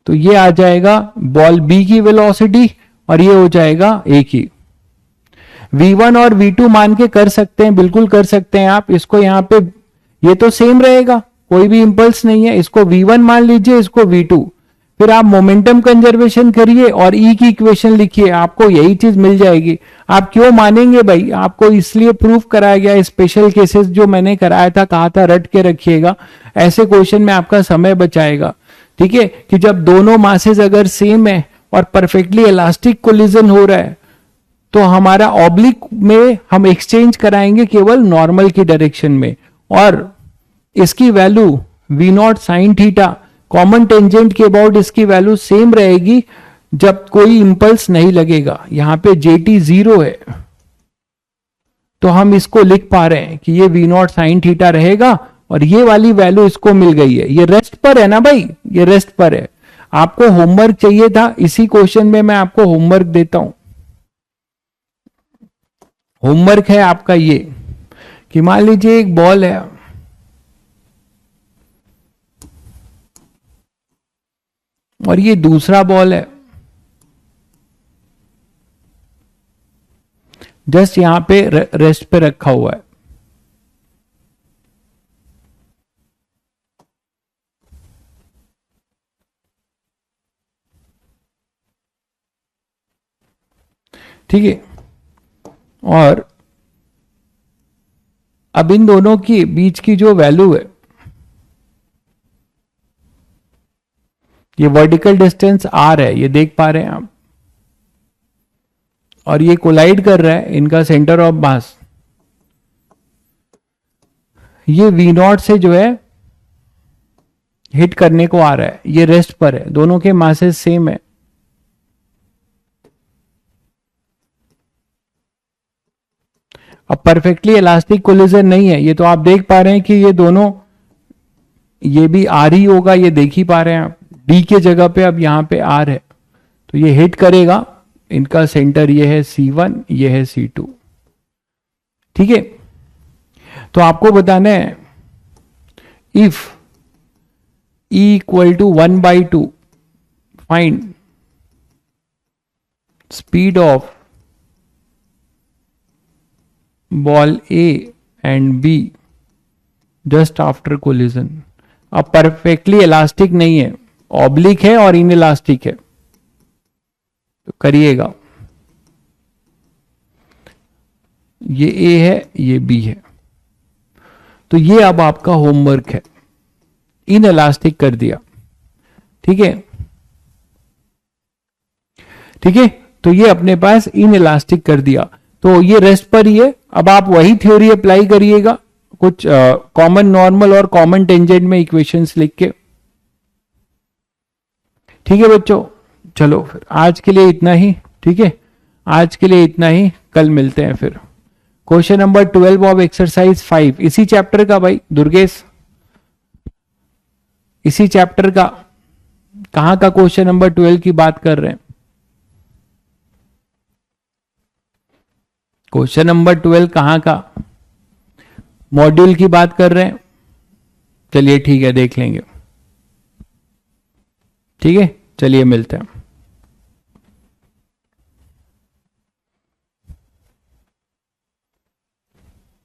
S1: तो ये आ जाएगा बॉल बी की वेलोसिटी और ये हो जाएगा ए की। v1 और v2 मान के कर सकते हैं, बिल्कुल कर सकते हैं आप इसको। यहां पे ये तो सेम रहेगा, कोई भी इंपल्स नहीं है। इसको v1 मान लीजिए, इसको v2, फिर आप मोमेंटम कंजर्वेशन करिए और ई की इक्वेशन लिखिए, आपको यही चीज मिल जाएगी। आप क्यों मानेंगे भाई, आपको इसलिए प्रूफ कराया गया। स्पेशल केसेस जो मैंने कराया था, कहा था रट के रखिएगा, ऐसे क्वेश्चन में आपका समय बचाएगा। ठीक है, कि जब दोनों मासेस अगर सेम है और परफेक्टली इलास्टिक कोलिजन हो रहा है, तो हमारा ऑब्लिक में हम एक्सचेंज कराएंगे केवल नॉर्मल की डायरेक्शन में, और इसकी value v naught sine theta common tangent के अबाउट इसकी वैल्यू सेम रहेगी जब कोई इंपल्स नहीं लगेगा। यहां पे जेटी 0 है, तो हम इसको लिख पा रहे हैं कि ये वी नॉट साइन थीटा रहेगा और ये वाली वैल्यू इसको मिल गई है। ये रेस्ट पर है ना भाई, ये रेस्ट पर है। आपको होमवर्क चाहिए था, इसी क्वेश्चन में मैं आपको होमवर्क देता हूं। होमवर्क है आपका ये कि मान लीजिए एक बॉल है और ये दूसरा बॉल है, जस्ट यहां पे रेस्ट पे रखा हुआ है। ठीक है, और अब इन दोनों की बीच की जो वैल्यू है, ये वर्टिकल डिस्टेंस आर है, ये देख पा रहे हैं आप, और ये कोलाइड कर रहा है, इनका सेंटर ऑफ मास ये वी नॉट से जो है हिट करने को आ रहा है, ये रेस्ट पर है, दोनों के मासेस सेम है। अब परफेक्टली इलास्टिक कोलिजन नहीं है, ये तो आप देख पा रहे हैं कि ये दोनों, ये भी आर ही होगा, ये देख ही पा रहे हैं आप। डी के जगह पे अब यहां पे आर है, तो ये हिट करेगा, इनका सेंटर ये है C1, ये है C2। ठीक है, तो आपको बताना है if E equal to 1/2 find speed of ball A and B just after collision. अब परफेक्टली इलास्टिक नहीं है, ऑब्लिक है और इनइलास्टिक है, तो करिएगा। ये A है, ये B है, तो ये अब आपका होमवर्क है, इनइलास्टिक कर दिया। ठीक है, ठीक है, तो ये अपने पास इनइलास्टिक कर दिया, तो ये रेस्ट पर ही है। अब आप वही थ्योरी अप्लाई करिएगा, कुछ कॉमन नॉर्मल और कॉमन टेंजेंट में इक्वेशंस लिख के। ठीक है बच्चों, चलो फिर आज के लिए इतना ही। ठीक है, आज के लिए इतना ही, कल मिलते हैं फिर। क्वेश्चन नंबर 12 ऑफ एक्सरसाइज 5, इसी चैप्टर का भाई दुर्गेश, इसी चैप्टर का। कहां का क्वेश्चन नंबर 12 की बात कर रहे हैं? क्वेश्चन नंबर 12 कहां का मॉड्यूल की बात कर रहे हैं? चलिए ठीक है, देख लेंगे। ठीक है, चलिए मिलते हैं।